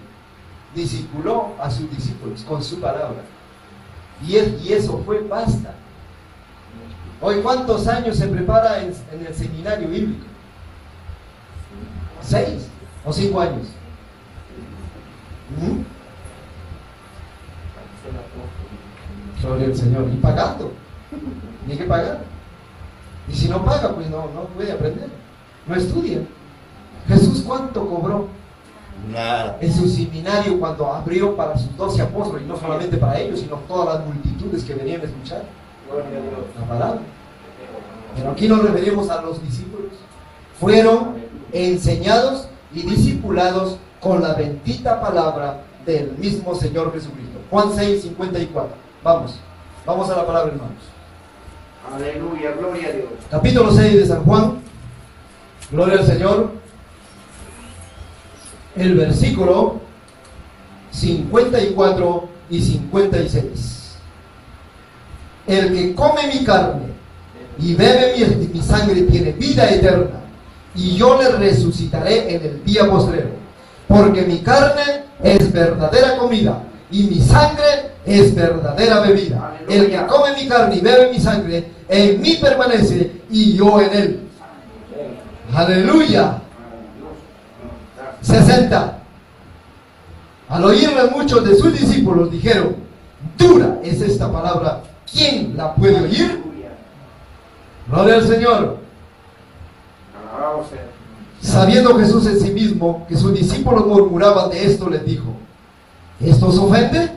discipuló a sus discípulos con su palabra. Y eso fue basta. Hoy, ¿cuántos años se prepara en el seminario bíblico? 6 o 5 años. Gloria al Señor. Y pagando. Tiene que pagar. Y si no paga, pues no puede aprender. No estudia. Jesús, ¿cuánto cobró? Nada. En su seminario cuando abrió para sus 12 apóstoles, y no solamente para ellos, sino todas las multitudes que venían a escuchar la palabra. Pero aquí nos referimos a los discípulos. Fueron enseñados y discipulados con la bendita palabra del mismo Señor Jesucristo. Juan 6:54. Vamos a la palabra, hermanos. Aleluya, gloria a Dios. Capítulo 6 de San Juan. Gloria al Señor. El versículo 54 y 56. El que come mi carne y bebe mi sangre tiene vida eterna, y yo le resucitaré en el día postrero. Porque mi carne es verdadera comida y mi sangre es verdadera bebida. El que come mi carne y bebe mi sangre, en mí permanece y yo en él. Aleluya. 60. Al oírle muchos de sus discípulos dijeron: dura es esta palabra, ¿quién la puede oír? Gloria al Señor. Sabiendo Jesús en sí mismo que sus discípulos murmuraban de esto, les dijo: ¿esto os ofende?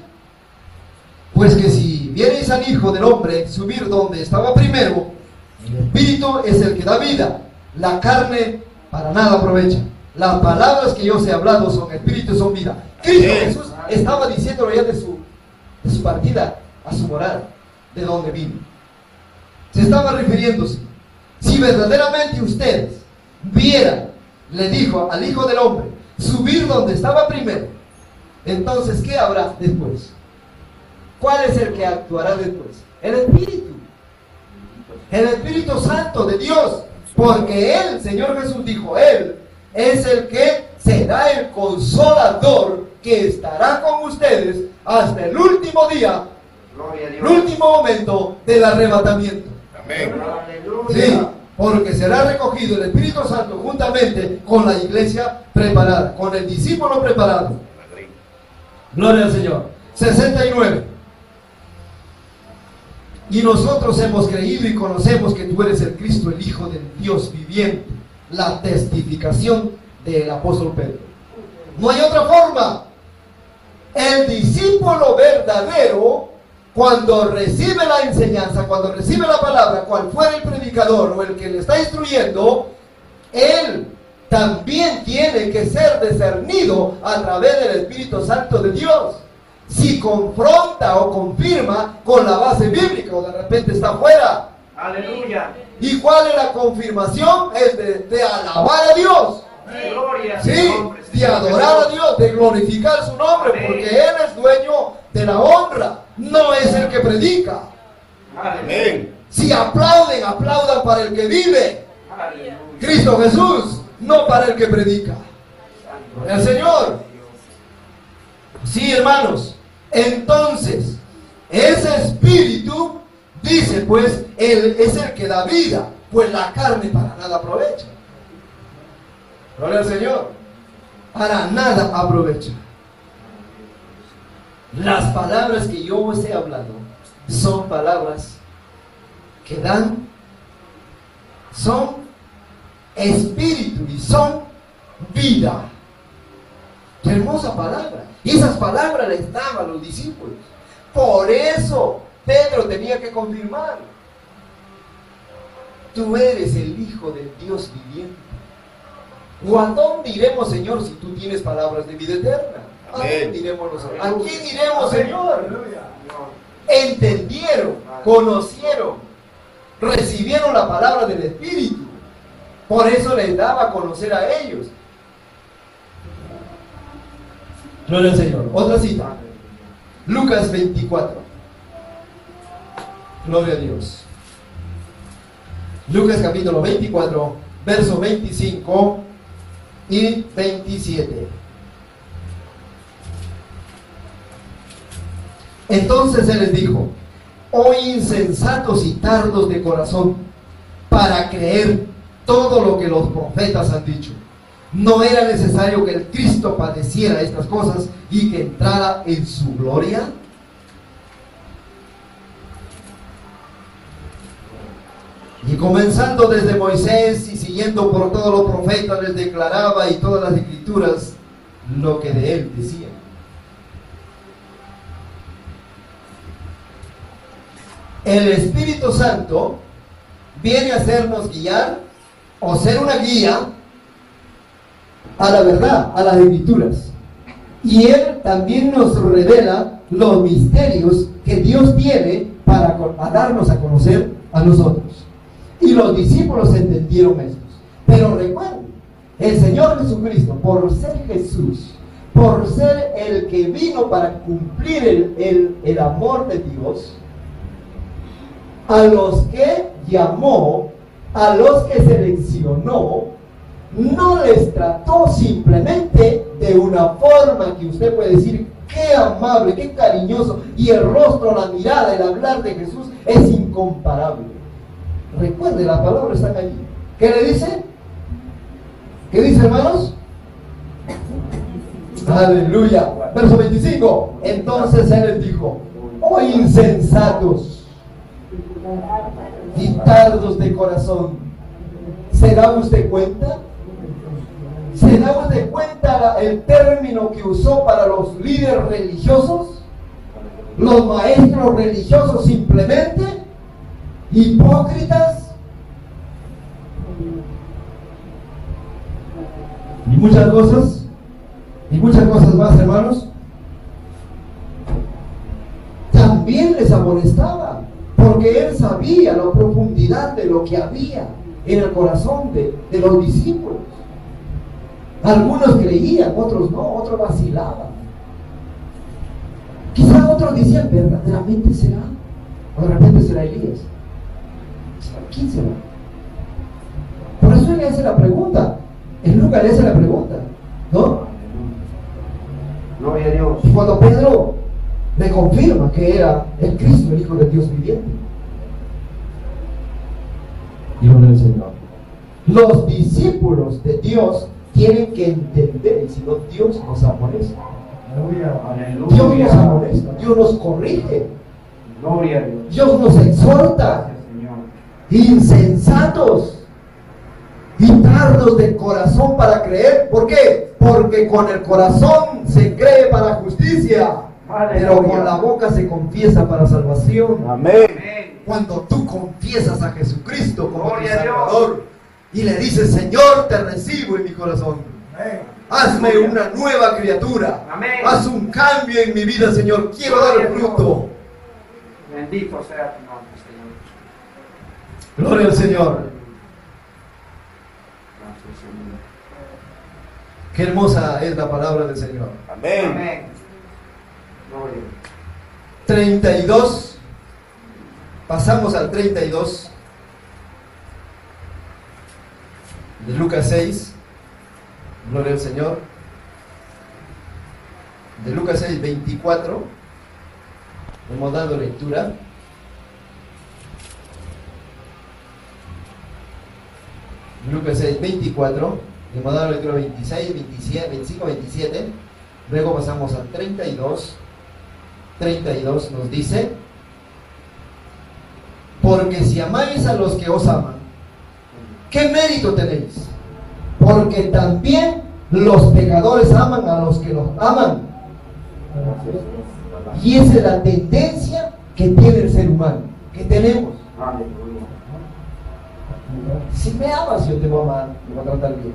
Pues que si viereis al Hijo del Hombre subir donde estaba primero, el Espíritu es el que da vida, la carne para nada aprovecha. Las palabras que yo os he hablado son espíritu y son vida. Cristo Jesús estaba diciéndolo ya de su partida a su morada, de donde vino. Se estaba refiriéndose: si verdaderamente ustedes vieran, le dijo al Hijo del Hombre, subir donde estaba primero, entonces ¿qué habrá después? ¿Cuál es el que actuará después? El Espíritu Santo de Dios, porque Él, Señor Jesús dijo, Él es el que será el consolador que estará con ustedes hasta el último día, el último momento del arrebatamiento. Amén. Sí, porque será recogido el Espíritu Santo juntamente con la iglesia preparada, con el discípulo preparado. Gloria al Señor. 69. Y nosotros hemos creído y conocemos que tú eres el Cristo, el Hijo del Dios viviente. La testificación del apóstol Pedro. No hay otra forma. El discípulo verdadero, cuando recibe la enseñanza, cuando recibe la palabra, cual fuera el predicador o el que le está instruyendo, él también tiene que ser discernido a través del Espíritu Santo de Dios. Si confronta o confirma con la base bíblica o de repente está fuera. Aleluya. ¿Y cuál es la confirmación? Es de alabar a Dios. Gloria. Sí, de adorar a Dios, de glorificar su nombre, porque Él es dueño de la honra, no es el que predica. Amén. Si aplauden, aplaudan para el que vive, Cristo Jesús, no para el que predica. El Señor. Sí, hermanos. Entonces, ese espíritu, dice pues, Él es el que da vida, pues la carne para nada aprovecha. Gloria al Señor. Para nada aprovecha. Las palabras que yo os he hablado son palabras que dan, son espíritu y son vida. Qué hermosa palabra. Y esas palabras les daban a los discípulos. Por eso Pedro tenía que confirmar: tú eres el Hijo del Dios viviente. ¿O a dónde iremos, Señor, si tú tienes palabras de vida eterna? ¿A dónde iremos nosotros? ¿A quién iremos, Señor? Entendieron, conocieron, recibieron la palabra del Espíritu. Por eso les daba a conocer a ellos. Gloria al Señor. Otra cita. Lucas 24. Gloria a Dios. Lucas capítulo 24, verso 25 y 27. Entonces Él les dijo: oh insensatos y tardos de corazón, para creer todo lo que los profetas han dicho. ¿No era necesario que el Cristo padeciera estas cosas y que entrara en su gloria? Y comenzando desde Moisés y siguiendo por todos los profetas, les declaraba y todas las escrituras lo que de él decían. El Espíritu Santo viene a hacernos guiar o ser una guía a la verdad, a las escrituras. Y Él también nos revela los misterios que Dios tiene para darnos a conocer a nosotros. Y los discípulos entendieron estos. Pero recuerden, el Señor Jesucristo, por ser Jesús, por ser el que vino para cumplir el amor de Dios, a los que llamó, a los que seleccionó, no les trató simplemente de una forma que usted puede decir: qué amable, qué cariñoso, y el rostro, la mirada, el hablar de Jesús es incomparable. Recuerde, las palabras están allí. ¿Qué le dice? ¿Qué dice, hermanos? Aleluya. Verso 25. Entonces Él les dijo: oh insensatos y tardos de corazón, ¿se da usted cuenta? ¿Se da usted cuenta el término que usó para los líderes religiosos? Los maestros religiosos simplemente hipócritas. Y muchas cosas más, hermanos. También les amonestaba, porque Él sabía la profundidad de lo que había en el corazón de los discípulos. Algunos creían, otros no, otros vacilaban. Quizás otros decían: ¿verdaderamente será? O de repente será Elías. ¿Quién será? Por eso Él le hace la pregunta. En Lucas le hace la pregunta, ¿no? Gloria a Dios. Y cuando Pedro le confirma que era el Cristo, el Hijo de Dios viviente. Gloria al Señor. Los discípulos de Dios tienen que entender, y si no, Dios nos amonesta. Dios nos amonesta, Dios nos corrige. Gloria a Dios. Dios nos exhorta. Insensatos y tardos de corazón para creer. ¿Por qué? Porque con el corazón se cree para justicia, pero con la boca se confiesa para salvación. Amén. Cuando tú confiesas a Jesucristo como tu Gloria a Dios. Salvador y le dices: Señor, te recibo en mi corazón, hazme una nueva criatura. Amén. Haz un cambio en mi vida, Señor. Quiero dar Gloria a Dios. fruto. Bendito sea tu nombre, Señor. Gloria al Señor. Gracias, Señor. Qué hermosa es la palabra del Señor. Amén. Amén. Gloria. 32. Pasamos al 32 de Lucas 6. Gloria al Señor. De Lucas 6, 24. Hemos dado lectura. Lucas 6, 24. Hemos dado lectura 26, 27, 25, 27. Luego pasamos al 32. 32 nos dice: porque si amáis a los que os aman, ¿qué mérito tenéis? Porque también los pecadores aman a los que los aman. Y esa es la tendencia que tiene el ser humano, que tenemos. Aleluya. Si me amas, yo te voy a amar, te voy a tratar bien.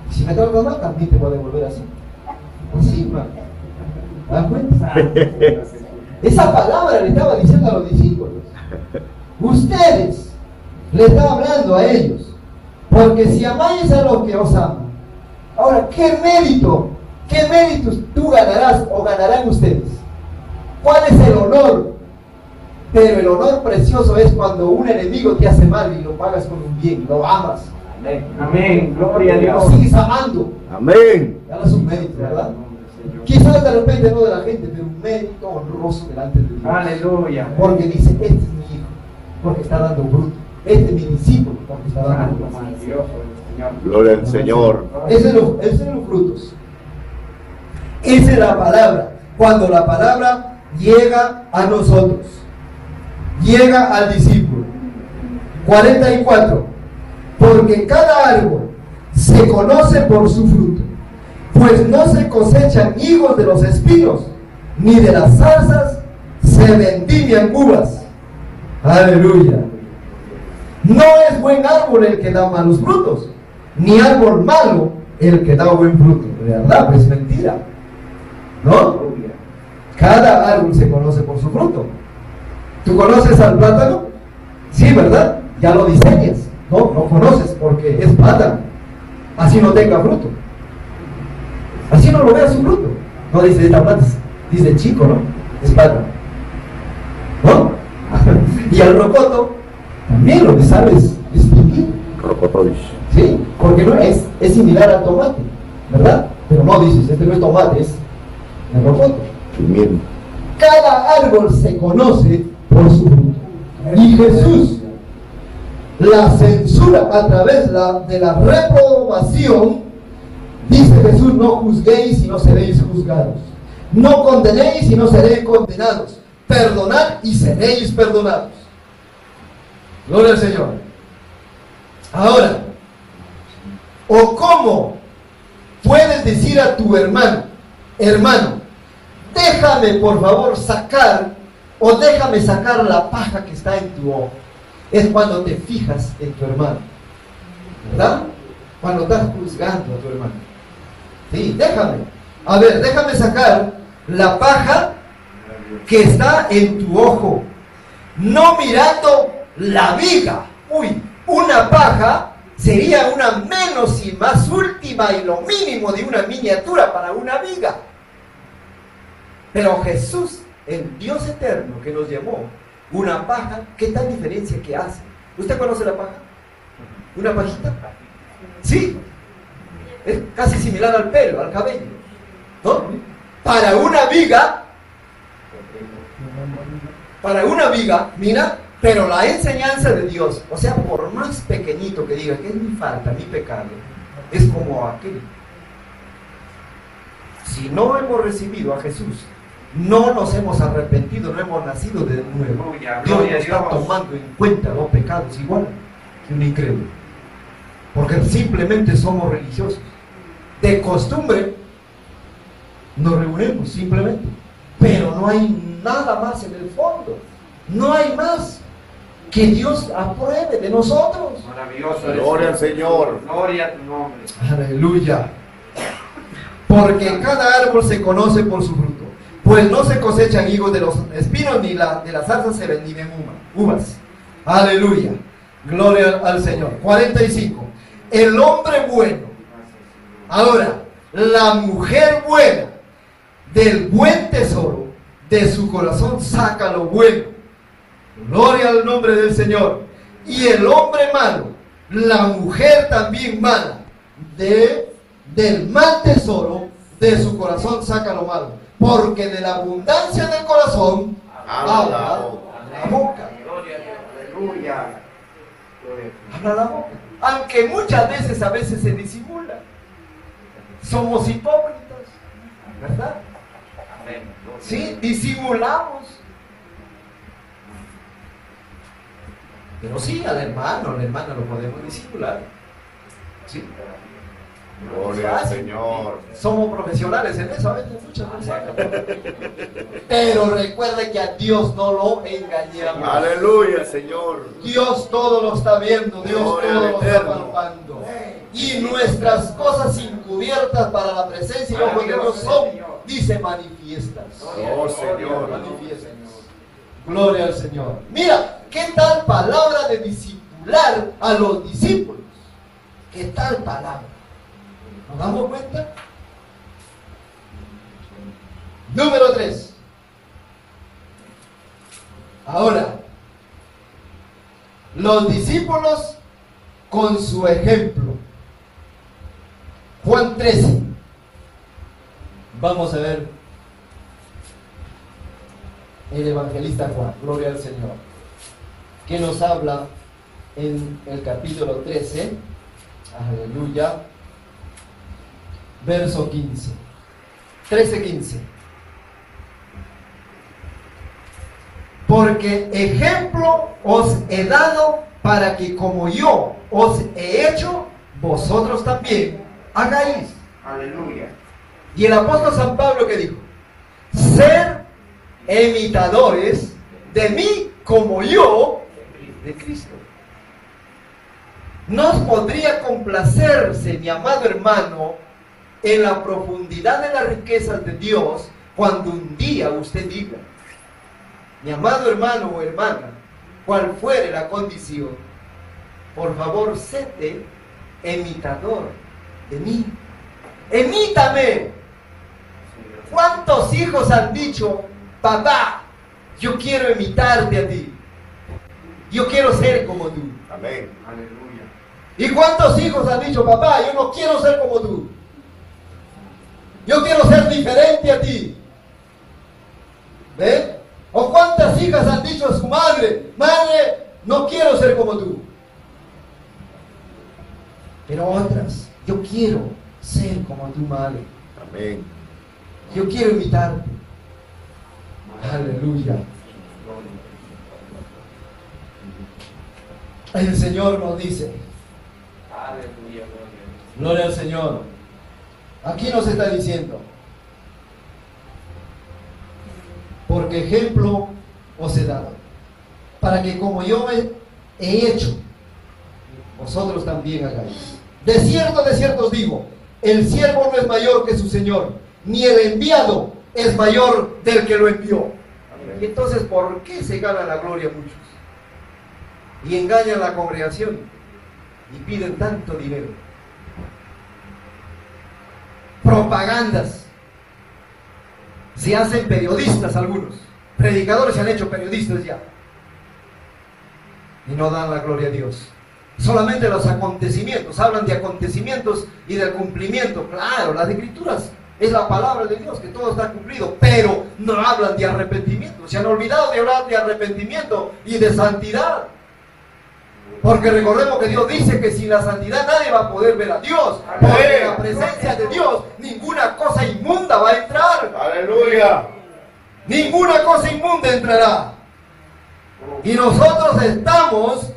Y si me tratas mal, también te voy a devolver así. Así, hermano. ¿Te das cuenta? Esa palabra le estaba diciendo a los discípulos. Ustedes le están hablando a ellos. Porque si amáis a los que os aman. Ahora, ¿qué méritos tú ganarás o ganarán ustedes? ¿Cuál es el honor? Pero el honor precioso es cuando un enemigo te hace mal y lo pagas con un bien, lo amas. Amén. Amén. Gloria a Lo Dios. sigues amando. Amén. Ya no es un mérito, ¿verdad? Quizás de repente no de la gente, pero un mérito honroso delante de Dios. Aleluya. Porque dice, este es mi hijo, porque está dando fruto. Este es mi discípulo, porque está dando fruto. Maravilloso el Señor. Gloria al Señor. Esos son los frutos. Esa es la palabra. Cuando la palabra llega a nosotros, llega al discípulo. 44. Porque cada árbol se conoce por su fruto, pues no se cosechan higos de los espinos, ni de las zarzas se vendimian uvas. Aleluya. No es buen árbol el que da malos frutos, ni árbol malo el que da buen fruto. ¿Verdad? Pues mentira. ¿No? Cada árbol se conoce por su fruto. ¿Tú conoces al plátano? Sí, ¿verdad? Ya lo diseñas. No conoces porque es plátano. Así no tenga fruto. Así no lo vea su fruto. No dice esta planta, dice chico, ¿no? Es plátano. ¿No? Y al rocoto también lo que sabes distinguir. Rocotois. ¿Sí? Porque no es similar al tomate, ¿verdad? Pero no dices, este no es tomate, es el rocoto. Pimiento. Cada árbol se conoce por su fruto. Y Jesús la censura a través de la reprobación. Dice Jesús, no juzguéis y no seréis juzgados. No condenéis y no seréis condenados. Perdonad y seréis perdonados. Gloria al Señor. Ahora, ¿o cómo puedes decir a tu hermano, déjame por favor sacar, o déjame sacar la paja que está en tu ojo? Es cuando te fijas en tu hermano, ¿verdad? Cuando estás juzgando a tu hermano. Sí, déjame sacar la paja que está en tu ojo, no mirando la viga. Uy, una paja sería una menos y más última y lo mínimo de una miniatura para una viga. Pero Jesús, el Dios eterno que nos llamó, una paja, ¿qué tal diferencia que hace? ¿Usted conoce la paja? ¿Una pajita? Sí, es casi similar al pelo, al cabello, ¿no? Para una viga, mira, pero la enseñanza de Dios, o sea, por más pequeñito que diga que es mi falta, mi pecado, es como aquel. Si no hemos recibido a Jesús, no nos hemos arrepentido, no hemos nacido de nuevo, Dios nos está tomando en cuenta los pecados igual que un incrédulo, porque simplemente somos religiosos. De costumbre nos reunimos simplemente, pero no hay nada más en el fondo, no hay más que Dios apruebe de nosotros. Maravilloso. Gloria al Señor. Gloria a tu nombre. Aleluya. Porque cada árbol se conoce por su fruto, pues no se cosechan higos de los espinos, ni de las zarzas se vendimian uvas. Aleluya. Gloria al Señor. 45. El hombre bueno. Ahora, la mujer buena, del buen tesoro de su corazón saca lo bueno. Gloria al nombre del Señor. Y el hombre malo, la mujer también mala, del mal tesoro de su corazón saca lo malo. Porque de la abundancia del corazón habla la boca. Gloria a Dios. Aleluya. Habla la boca. Aunque muchas veces se disimula. Somos hipócritas, ¿verdad? Sí, disimulamos. Pero sí, a la hermana lo podemos disimular. Sí. Gloria al Señor. Somos profesionales en eso, a veces muchas veces. Pero recuerde que a Dios no lo engañamos. Aleluya, Señor. Dios todo lo está viendo, Dios Gloria todo al lo está Eterno. palpando. Y nuestras cosas encubiertas para la presencia y ojo de Dios son, dice, manifiestas. Oh, Señor. Manifiestas. Gloria al Señor. Mira, ¿qué tal palabra de discipular a los discípulos? ¿Qué tal palabra? ¿Nos damos cuenta? Número 3. Ahora, los discípulos con su ejemplo. Juan 13. Vamos a ver el evangelista Juan, gloria al Señor, que nos habla en el capítulo 13, aleluya, verso 15, 13:15. Porque ejemplo os he dado para que como yo os he hecho, vosotros también hagáis. Aleluya. Y el apóstol San Pablo, que dijo: ser imitadores de mí como yo de Cristo. ¿No os podría complacerse, mi amado hermano, en la profundidad de las riquezas de Dios cuando un día usted diga: mi amado hermano o hermana, cual fuere la condición, por favor, séte imitador de mí? Imítame. ¿Cuántos hijos han dicho: papá, yo quiero imitarte a ti, yo quiero ser como tú? Amén. Aleluya. ¿Y cuántos hijos han dicho: papá, yo no quiero ser como tú, yo quiero ser diferente a ti? ¿Ven? ¿O cuántas hijas han dicho a su madre: madre, no quiero ser como tú? Pero otras: yo quiero ser como tu madre, Amén. yo quiero imitarte. Aleluya. El Señor nos dice, Aleluya. gloria al Señor, aquí nos está diciendo: porque ejemplo os he dado, para que como yo he hecho, vosotros también hagáis. De cierto os digo, el siervo no es mayor que su Señor, ni el enviado es mayor del que lo envió. Y entonces, ¿por qué se gana la gloria muchos? Y engañan a la congregación y piden tanto dinero. Propagandas. Se hacen periodistas algunos. Predicadores se han hecho periodistas ya. Y no dan la gloria a Dios. Solamente los acontecimientos. Hablan de acontecimientos y del cumplimiento. Claro, las escrituras es la palabra de Dios, que todo está cumplido. Pero no hablan de arrepentimiento. Se han olvidado de hablar de arrepentimiento y de santidad. Porque recordemos que Dios dice que sin la santidad nadie va a poder ver a Dios. Porque en la presencia de Dios ninguna cosa inmunda va a entrar. Aleluya. Ninguna cosa inmunda entrará. Y nosotros estamos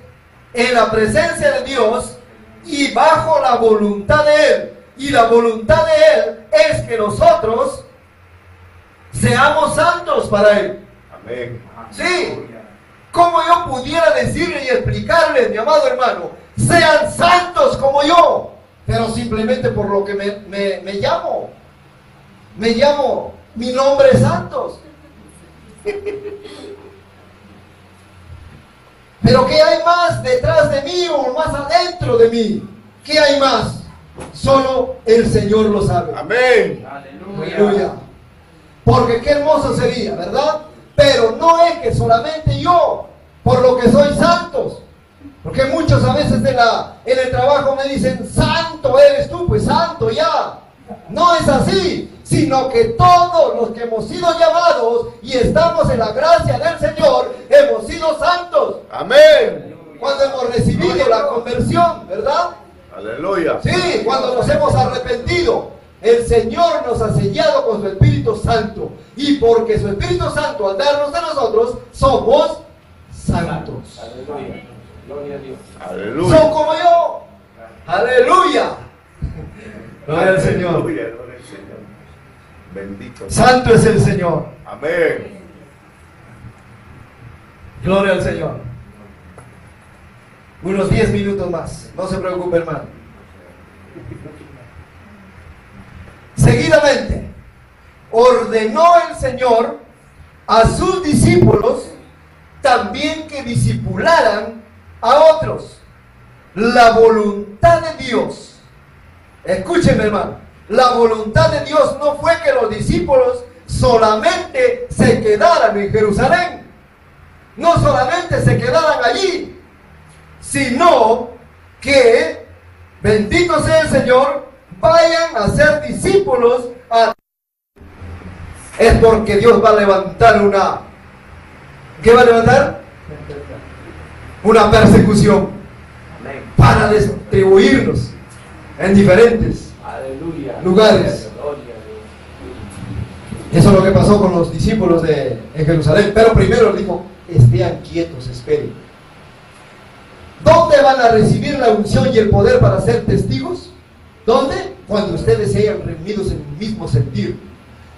en la presencia de Dios y bajo la voluntad de Él. Y la voluntad de Él es que nosotros seamos santos para Él. Amén. Sí. ¿Cómo yo pudiera decirle y explicarle, mi amado hermano, sean santos como yo? Pero simplemente por lo que me llamo. Me llamo, mi nombre es Santos. Pero ¿qué hay más detrás de mí o más adentro de mí? ¿Qué hay más? Solo el Señor lo sabe. Amén. Aleluya. Porque qué hermoso sería, ¿verdad? Pero no es que solamente yo, por lo que soy santos. Porque muchos a veces en el trabajo me dicen: santo eres tú, pues santo ya. No es así, sino que todos los que hemos sido llamados y estamos en la gracia del Señor, hemos sido santos. Amén. Cuando hemos recibido la conversión, ¿verdad? Aleluya. Sí, cuando nos hemos arrepentido, el Señor nos ha sellado con su Espíritu Santo. Y porque su Espíritu Santo, al darnos a nosotros, somos santos. Aleluya. Gloria a Dios. Aleluya. Son como yo. Aleluya. Gloria al Señor. Aleluya, gloria al Señor. Bendito. Santo es el Señor. Amén. Gloria al Señor. Unos 10 minutos más. No se preocupe, hermano. Seguidamente, ordenó el Señor a sus discípulos también que discipularan a otros. La voluntad de Dios, escúchenme, hermano, la voluntad de Dios no fue que los discípulos solamente se quedaran en Jerusalén, no solamente se quedaran allí, sino que, bendito sea el Señor, vayan a ser discípulos a es porque Dios va a levantar una... ¿Qué va a levantar? Una persecución Amén. para distribuirnos en diferentes Aleluya. lugares. Gloria a Dios. Eso es lo que pasó con los discípulos en Jerusalén. Pero primero dijo, estén quietos, esperen. ¿Dónde van a recibir la unción y el poder para ser testigos? ¿Dónde? Cuando ustedes se hayan reunidos en el mismo sentir.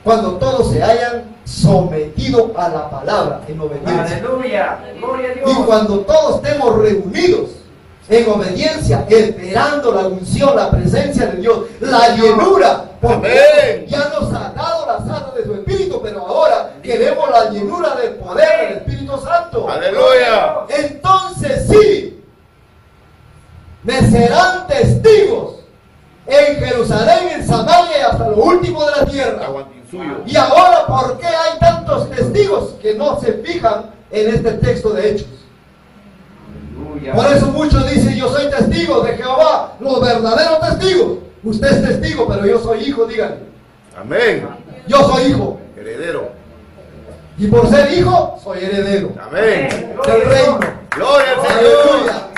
Cuando todos se hayan sometido a la palabra en obediencia. Aleluya. Gloria a Dios. Y cuando todos estemos reunidos en obediencia, esperando la unción, la presencia de Dios, la llenura, porque Amén. ya nos ha dado la sala de su Espíritu, pero ahora queremos la llenura del poder del Espíritu Santo. Aleluya. Entonces sí, me serán testigos en Jerusalén, en Samaria y hasta lo último de la tierra. Aguantinsuyo. Y ahora, ¿por qué hay tantos testigos que no se fijan en este texto de Hechos? Aleluya. Por eso muchos dicen, yo soy testigo de Jehová, los verdaderos testigos. Usted es testigo, pero yo soy hijo, díganle. Amén. Yo soy hijo. Heredero. Y por ser hijo, soy heredero Amén. del reino. Gloria al Señor. Aleluya.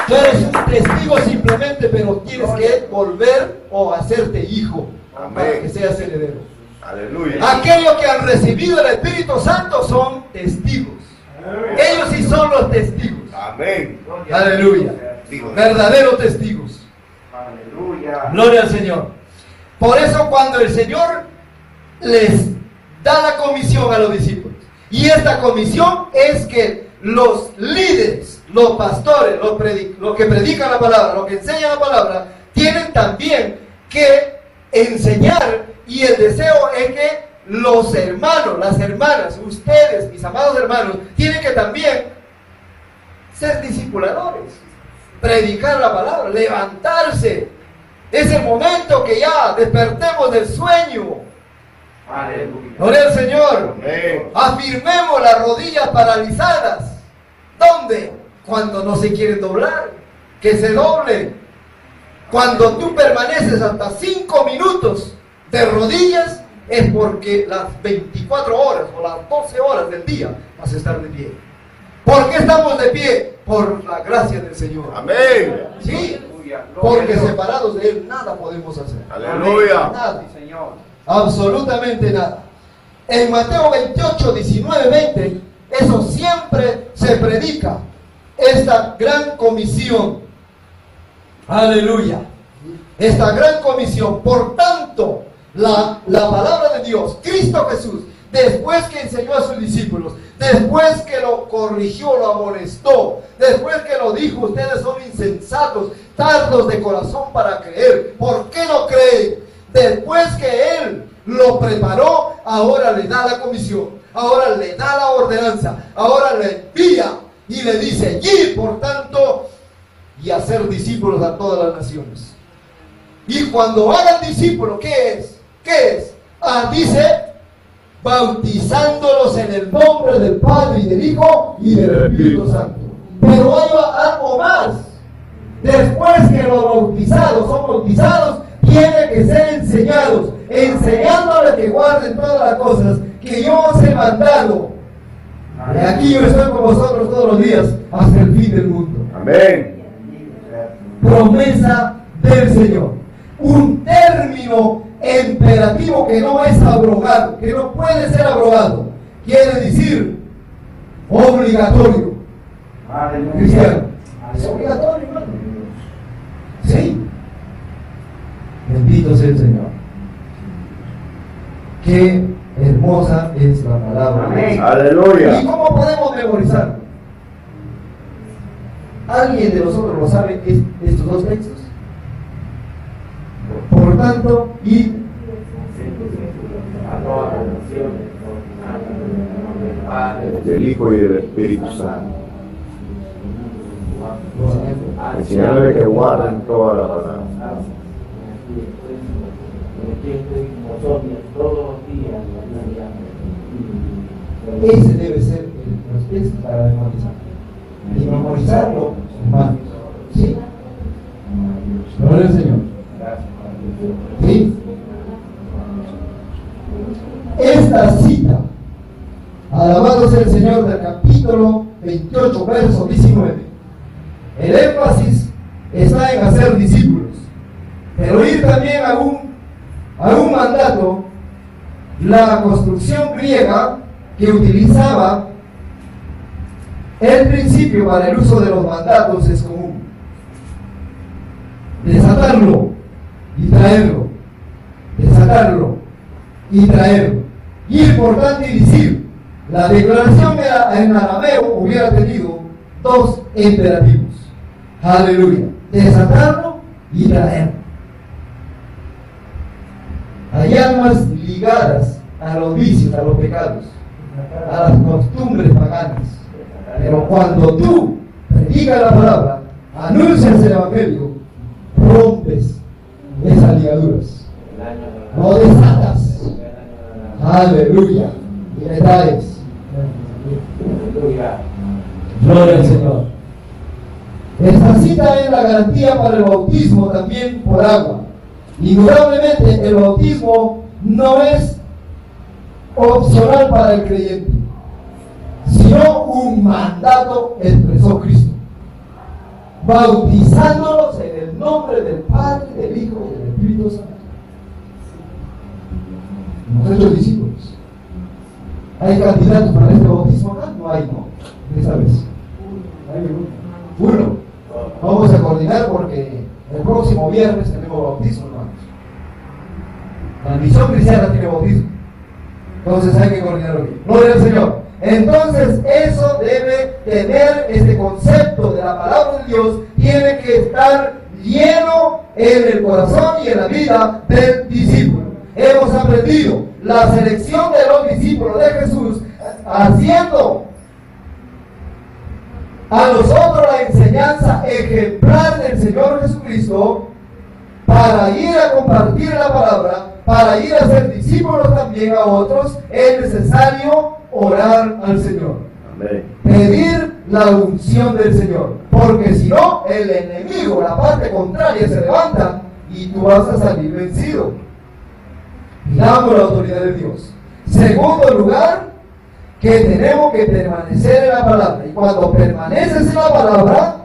Tú eres un testigo simplemente, pero tienes que volver o hacerte hijo para Amén. que seas heredero. Aleluya. Aquellos que han recibido el Espíritu Santo son testigos. Ellos sí son los testigos. Amén. Aleluya. Digo, Verdaderos testigos. Aleluya. Gloria al Señor. Por eso cuando el Señor les da la comisión a los discípulos, y esta comisión es que los líderes, los pastores, los que predican la palabra, los que enseñan la palabra, tienen también que enseñar, y el deseo es que los hermanos, las hermanas, ustedes, mis amados hermanos, tienen que también ser discipuladores, predicar la palabra, levantarse. Es el momento que ya despertemos del sueño. Aleluya. Gloria al Señor. Amén. Afirmemos las rodillas paralizadas. ¿Dónde? Cuando no se quieren doblar. Que se doblen. Cuando tú permaneces hasta 5 minutos de rodillas, es porque las 24 horas o las 12 horas del día vas a estar de pie. ¿Por qué estamos de pie? Por la gracia del Señor. Amén. Sí, Aleluya. porque Gloria a Dios. separados de Él nada podemos hacer. Aleluya. Nada. Sí, Señor. Absolutamente nada. En Mateo 28, 19, 20, eso siempre se predica. Esta gran comisión. Aleluya. Esta gran comisión. Por tanto, la palabra de Dios, Cristo Jesús, después que enseñó a sus discípulos, después que lo corrigió, lo amonestó, después que lo dijo, ustedes son insensatos, tardos de corazón para creer. ¿Por qué no creen? Después que Él lo preparó, ahora le da la comisión, ahora le da la ordenanza, ahora le envía y le dice, y por tanto, y hacer discípulos a todas las naciones. Y cuando hagan discípulos, ¿qué es? ¿Qué es? Dice, bautizándolos en el nombre del Padre y del Hijo y del Espíritu Santo. Pero hay algo más. Después que los bautizados son bautizados, tienen que ser enseñados, enseñándoles que guarden todas las cosas que yo os he mandado. Y aquí yo estoy con vosotros todos los días hasta el fin del mundo. Amén. Promesa del Señor. Un término imperativo que no es abrogado, que no puede ser abrogado. Quiere decir obligatorio. Cristiano. Es obligatorio, hermano. Sí. Bendito sea el Señor. Qué hermosa es la palabra. Amén. Aleluya. ¿Y cómo podemos memorizarlo? ¿Alguien de nosotros lo sabe estos dos textos? Por tanto, y A todas las naciones. Del Padre. Del Hijo y del Espíritu Santo. Enseñarle que guarden toda la palabra. ese debe ser los textos para memorizar. Y memorizarlo, hermanos. ¿Sí? Gloria al Señor. ¿Sí? Dios el Señor del capítulo 28, verso 19. El énfasis está en hacer discípulos, pero ir también a un mandato. La construcción griega que utilizaba el principio para el uso de los mandatos es común: desatarlo y traerlo, desatarlo y traerlo. Y es importante decir, la declaración en arameo hubiera tenido dos imperativos. Aleluya. Desatarlo y traerlo. Hay almas ligadas a los vicios, a los pecados, a las costumbres paganas. Pero cuando tú predicas la palabra, anuncias el evangelio, rompes esas ligaduras, no desatas. Aleluya. Y le traes. Gloria al Señor. Esta cita es la garantía para el bautismo también por agua. Indudablemente el bautismo no es opcional para el creyente, sino un mandato expresó Cristo, bautizándolos en el nombre del Padre, del Hijo y del Espíritu Santo. Hemos hecho discípulos. ¿Hay candidatos para este bautismo acá? No hay, ¿no? Esta vez. Uno. Vamos a coordinar porque el próximo viernes tenemos bautismo, hermanos. La misión cristiana tiene bautismo. Entonces hay que coordinarlo bien. Gloria al Señor. Entonces eso debe tener, este concepto de la palabra de Dios tiene que estar lleno en el corazón y en la vida del discípulo. Hemos aprendido la selección de los discípulos de Jesús, haciendo a nosotros la enseñanza ejemplar del Señor Jesucristo para ir a compartir la palabra, para ir a ser discípulos también a otros. Es necesario orar al Señor. Amén. Pedir la unción del Señor, porque si no, el enemigo, la parte contraria, se levanta y tú vas a salir vencido. Pidamos la autoridad de Dios. Segundo lugar, que tenemos que permanecer en la palabra. Y cuando permaneces en la palabra,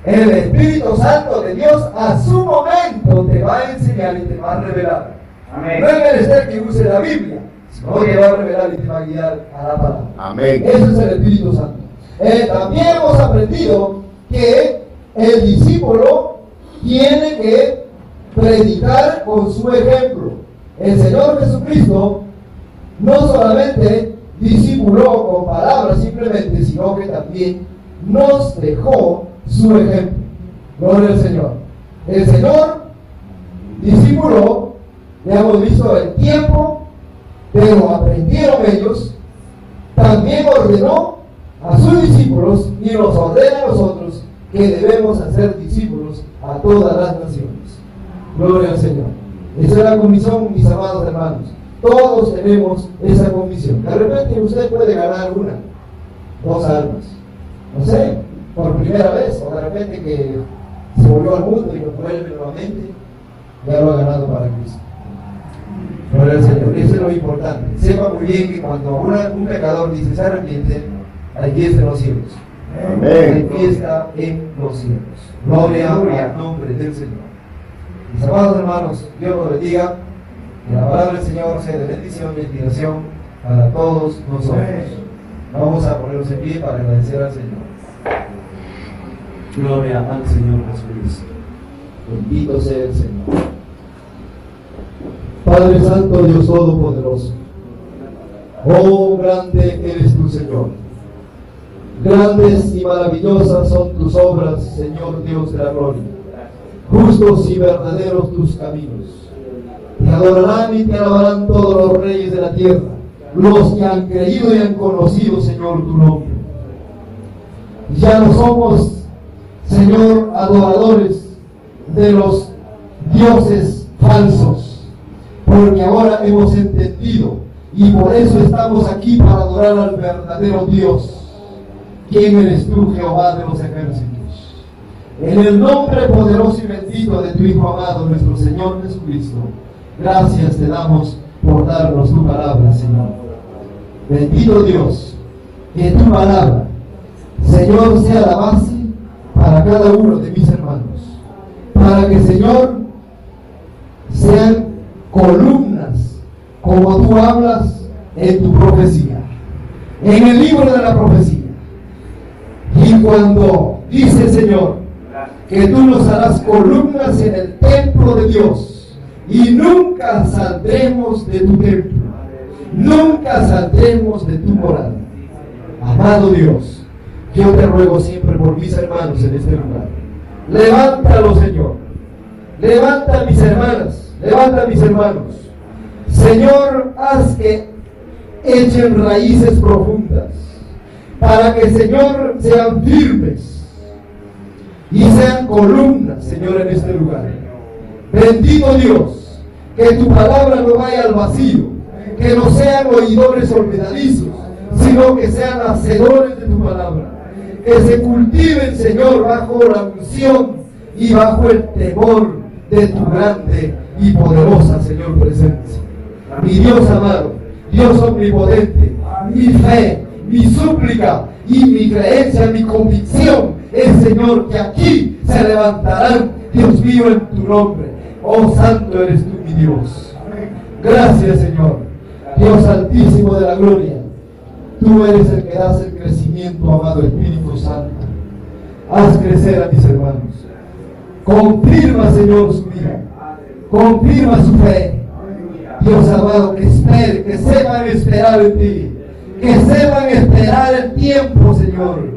el Espíritu Santo de Dios a su momento te va a enseñar y te va a revelar. Amén. No es menester que use la Biblia, sino que te va a revelar y te va a guiar a la palabra. Amén. Eso es el Espíritu Santo. También hemos aprendido que el discípulo tiene que predicar con su ejemplo. El Señor Jesucristo no solamente discipuló con palabras simplemente, sino que también nos dejó su ejemplo. Gloria al Señor. El Señor discipuló, ya hemos visto el tiempo, pero aprendieron ellos. También ordenó a sus discípulos y nos ordena a nosotros que debemos hacer discípulos a todas las naciones. Gloria al Señor. Esa es la comisión, mis amados hermanos. Todos tenemos esa comisión. De repente usted puede ganar una, dos almas. No sé, por primera vez, o de repente que se volvió al mundo y lo vuelve nuevamente, ya lo ha ganado para Cristo. Gloria al Señor. Eso es lo importante. Sepa muy bien que cuando un pecador dice se arrepiente, hay fiesta en los cielos. Amén. Hay fiesta en los cielos. Gloria al nombre del Señor. Mis amados hermanos, Dios los bendiga. Que la palabra del Señor sea de bendición y inspiración para todos nosotros. Vamos a ponernos en pie para agradecer al Señor. Gloria al Señor Jesucristo. Bendito sea el Señor. Padre Santo, Dios Todopoderoso, oh, grande eres tu Señor. Grandes y maravillosas son tus obras, Señor Dios de la gloria. Justos y verdaderos tus caminos. Te adorarán y te alabarán todos los reyes de la tierra, los que han creído y han conocido, Señor, tu nombre. Ya no somos, Señor, adoradores de los dioses falsos, porque ahora hemos entendido y por eso estamos aquí para adorar al verdadero Dios. ¿Quién eres tú, Jehová de los ejércitos? En el nombre poderoso y bendito de tu Hijo amado, nuestro Señor Jesucristo, gracias te damos por darnos tu palabra, Señor. Bendito Dios, que tu palabra, Señor, sea la base para cada uno de mis hermanos, para que, Señor, sean columnas como tú hablas en tu profecía, en el libro de la profecía. Y cuando dice, Señor, que tú nos harás columnas en el templo de Dios y nunca saldremos de tu templo, nunca saldremos de tu morada. Amado Dios, yo te ruego siempre por mis hermanos en este lugar. Levántalo, Señor. Levanta a mis hermanas, levanta a mis hermanos. Señor, haz que echen raíces profundas, para que, Señor, sean firmes y sean columnas, Señor, en este lugar. Bendito Dios, que tu palabra no vaya al vacío, que no sean oidores olvidadizos, sino que sean hacedores de tu palabra, que se cultiven, Señor, bajo la unción y bajo el temor de tu grande y poderosa, Señor, presencia. Mi Dios amado, Dios omnipotente, mi fe, mi súplica y mi creencia, mi convicción es, Señor, que aquí se levantarán, Dios mío, en tu nombre. Oh, santo eres tú, mi Dios. Gracias, Señor, Dios altísimo de la gloria. Tú eres el que das el crecimiento, amado Espíritu Santo. Haz crecer a mis hermanos. Confirma, Señor, su vida. Confirma su fe. Dios amado, que esperen, que sepan esperar en ti, que sepan esperar el tiempo, Señor,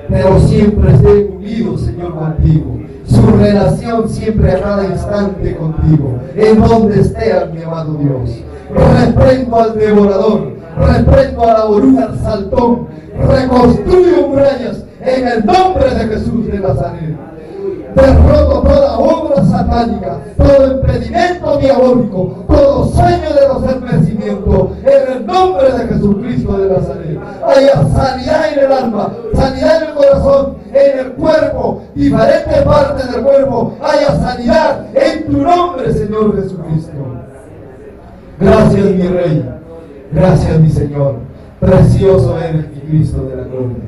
pero siempre estén unidos, Señor, contigo. Su relación siempre a cada instante contigo, en donde esté, mi amado Dios. Reprendo al devorador, reprendo a la oruga, al saltón, reconstruyo murallas en el nombre de Jesús de Nazaret. Derroto toda obra satánica, todo impedimento diabólico, todo sueño de los envejecimientos, en el nombre de Jesucristo de Nazaret. Haya sanidad en el alma, sanidad en el corazón, en el cuerpo, diferentes partes del cuerpo, haya sanidad en tu nombre, Señor Jesucristo. Gracias, mi Rey, gracias, mi Señor, precioso eres, mi Cristo de la gloria.